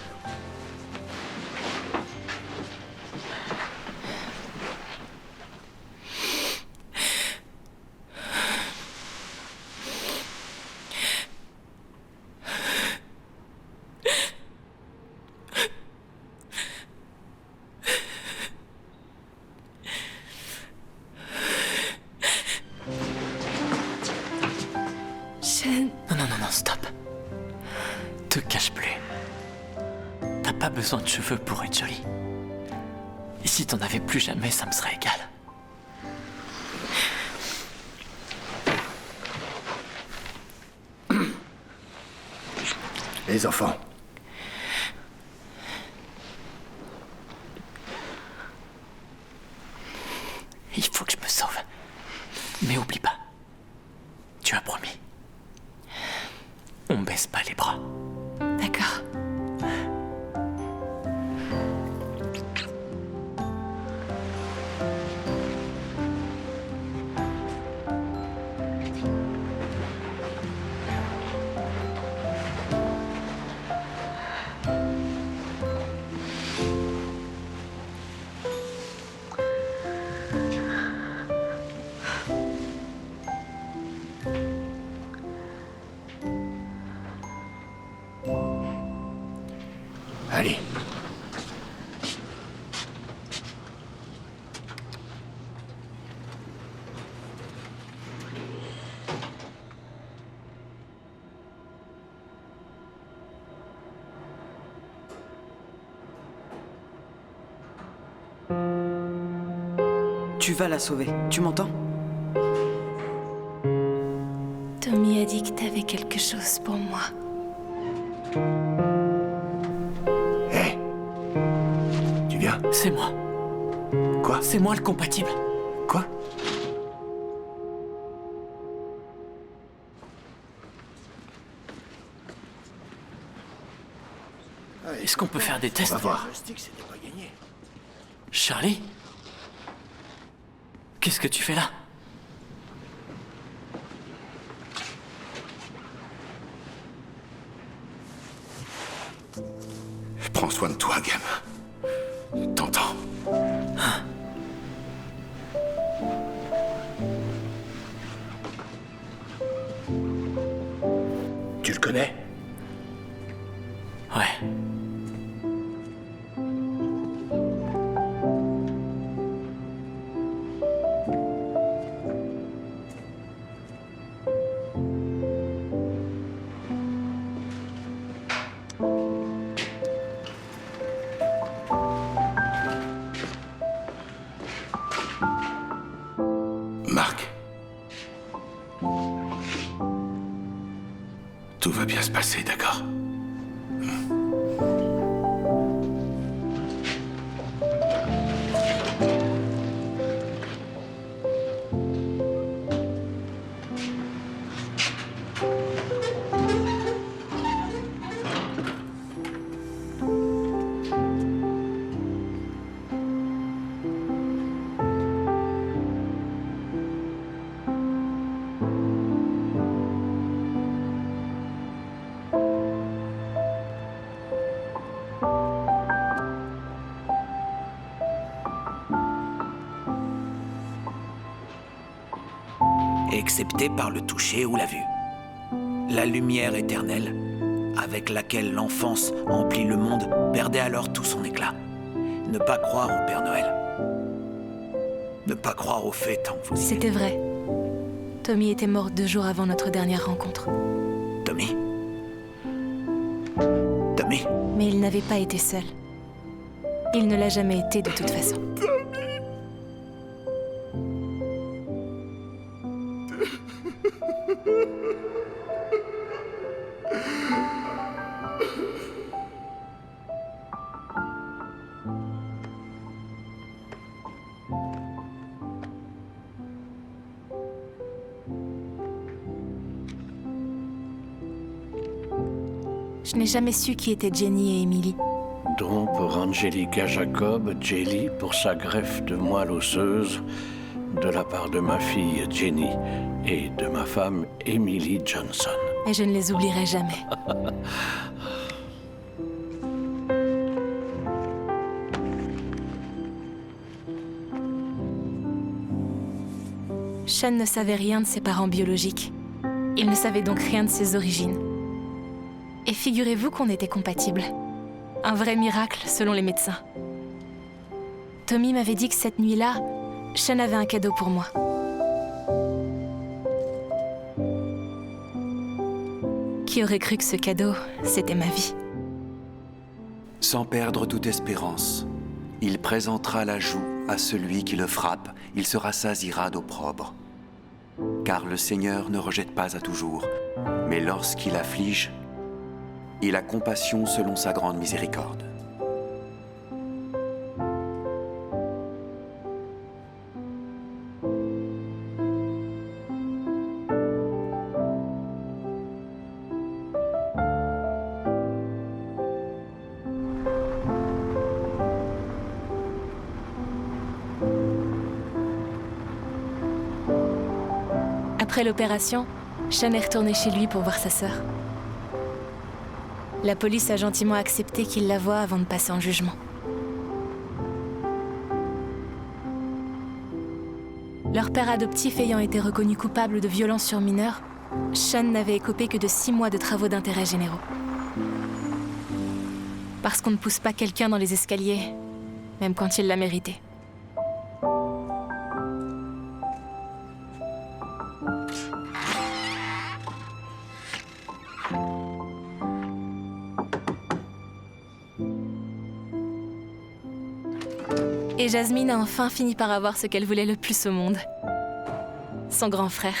Non, stop. Te cache plus. T'as pas besoin de cheveux pour être jolie. Et si t'en avais plus jamais, ça me serait égal. Les enfants. Il faut que je me sauve. Mais oublie pas. Tu as promis. On baisse pas les bras. D'accord. Allez. Tu vas la sauver, tu m'entends? Tommy a dit que t'avais quelque chose pour moi. Hé, tu viens? C'est moi. Quoi? C'est moi le compatible. Quoi? Est-ce qu'on peut faire des tests? On va voir. Charlie? Qu'est-ce que tu fais là? Prends soin de toi, gamin. T'entends? Tu le connais? Ouais. Marc. Tout va bien se passer, d'accord? Excepté par le toucher ou la vue. La lumière éternelle, avec laquelle l'enfance emplit le monde, perdait alors tout son éclat. Ne pas croire au Père Noël. Ne pas croire aux fées tant que vous y êtes. C'était vrai. Tommy était mort 2 jours avant notre dernière rencontre. Tommy? Tommy? Mais il n'avait pas été seul. Il ne l'a jamais été de toute façon. Je n'ai jamais su qui étaient Jenny et Emily. Don pour Angelica Jacob, Jelly pour sa greffe de moelle osseuse, de la part de ma fille Jenny et de ma femme Emily Johnson. Et je ne les oublierai jamais. Sean ne savait rien de ses parents biologiques. Il ne savait donc rien de ses origines. Et figurez-vous qu'on était compatibles. Un vrai miracle, selon les médecins. Tommy m'avait dit que cette nuit-là, Sean avait un cadeau pour moi. Qui aurait cru que ce cadeau, c'était ma vie? Sans perdre toute espérance, il présentera la joue à celui qui le frappe, il se rassasiera d'opprobre. Car le Seigneur ne rejette pas à toujours, mais lorsqu'il afflige, il a compassion selon sa grande miséricorde. Après l'opération, Sean est retourné chez lui pour voir sa sœur. La police a gentiment accepté qu'il la voie avant de passer en jugement. Leur père adoptif ayant été reconnu coupable de violence sur mineurs, Sean n'avait écopé que de 6 mois de travaux d'intérêt généraux. Parce qu'on ne pousse pas quelqu'un dans les escaliers, même quand il l'a mérité. Et Jasmine a enfin fini par avoir ce qu'elle voulait le plus au monde. Son grand frère.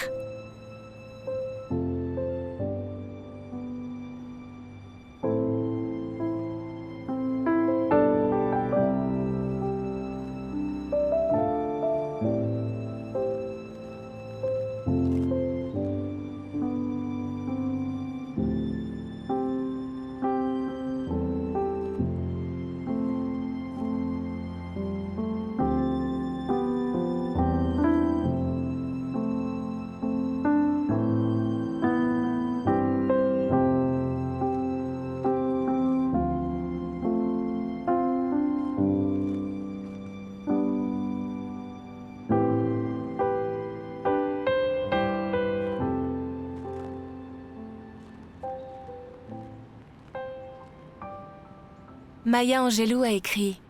Maya Angelou a écrit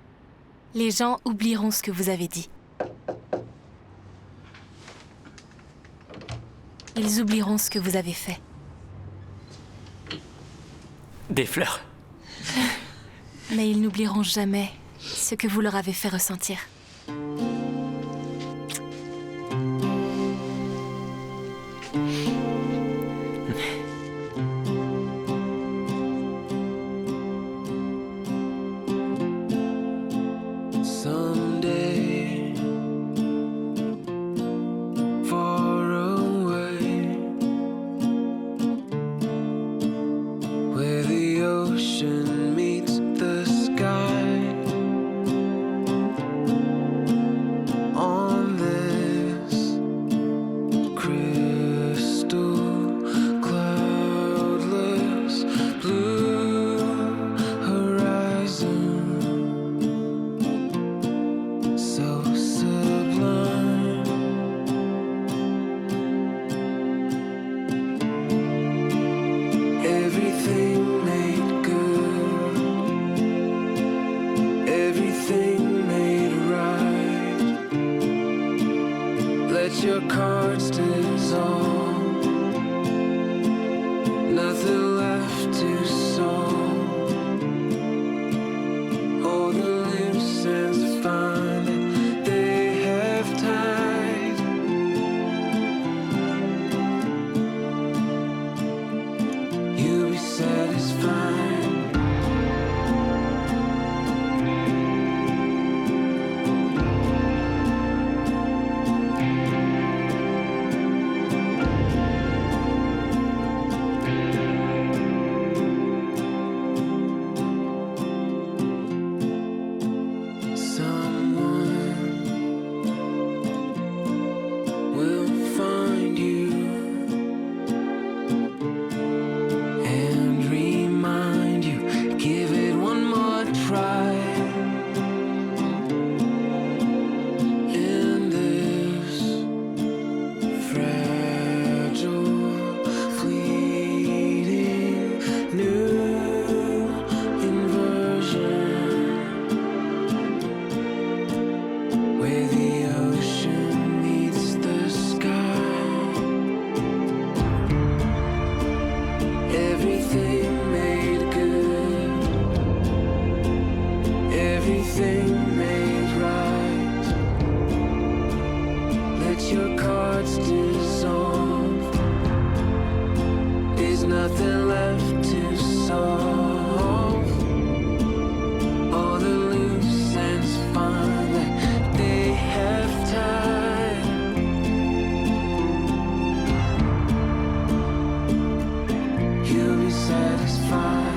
« Les gens oublieront ce que vous avez dit. Ils oublieront ce que vous avez fait. » Des fleurs. Mais ils n'oublieront jamais ce que vous leur avez fait ressentir. Someday, far away, where the ocean meets the sky, on this crystal cloudless blue horizon. So sublime, everything made good, everything made right. Let your cards dissolve, nothing left to solve. All the loose ends find that they have tied. You'll be satisfied. Someone will find you and remind you, give it one more try. In this fragile, fleeting new inversion, where the ocean meets the sky. Everything made good, everything made right. Let your cards dissolve, there's nothing left to solve. All the loose ends find that they have tied. You'll be satisfied.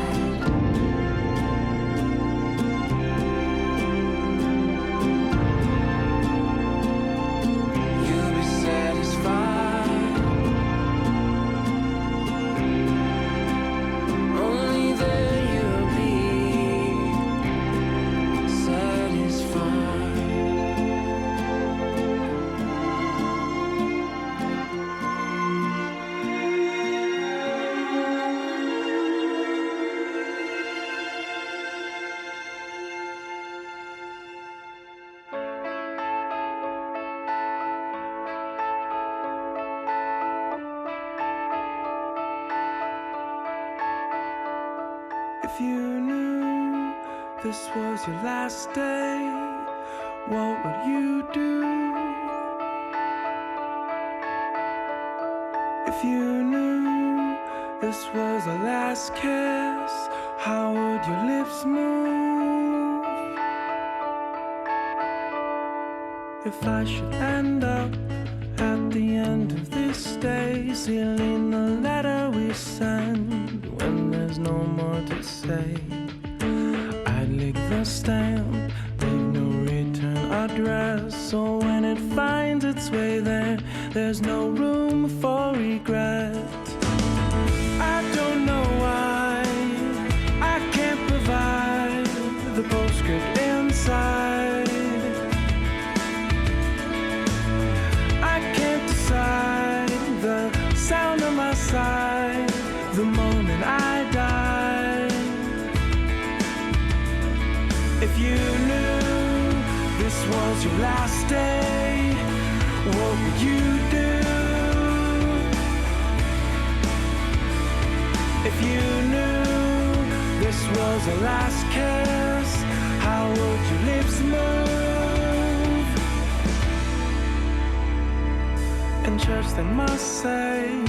You'll be satisfied. Only then you'll be satisfied. If you knew this was your last day, what would you do? If you knew this was the last kiss, how would your lips move? If I should end up at the end of this day, sealing the letter we send when there's no more to say, I'd lick the stamp, leave no return address, so when it finds its way there, there's no room for regret. I don't know why I can't provide the postscript inside. I can't decide the sound of my sigh the moment I die. If you knew this was your last day, what would you do? If you knew this was a last kiss, how would your lips move? In church they must say,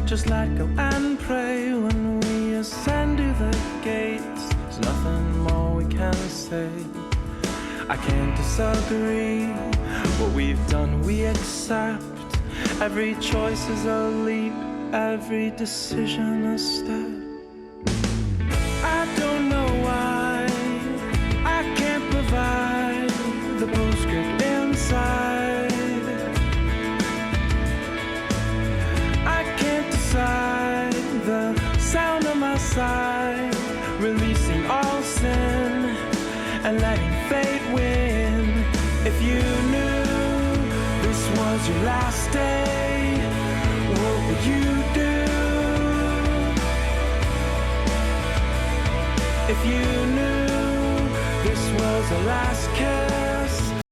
just let go and pray. When we ascend to the gates, there's nothing more we can say. I can't disagree, what we've done we accept. Every choice is a leap, every decision a step. I don't know why I can't provide the postscript inside. I can't decide the sound of my sigh, releasing all sin and letting fate win. If you knew this was your last day, what would you do? If you knew this was the last kiss,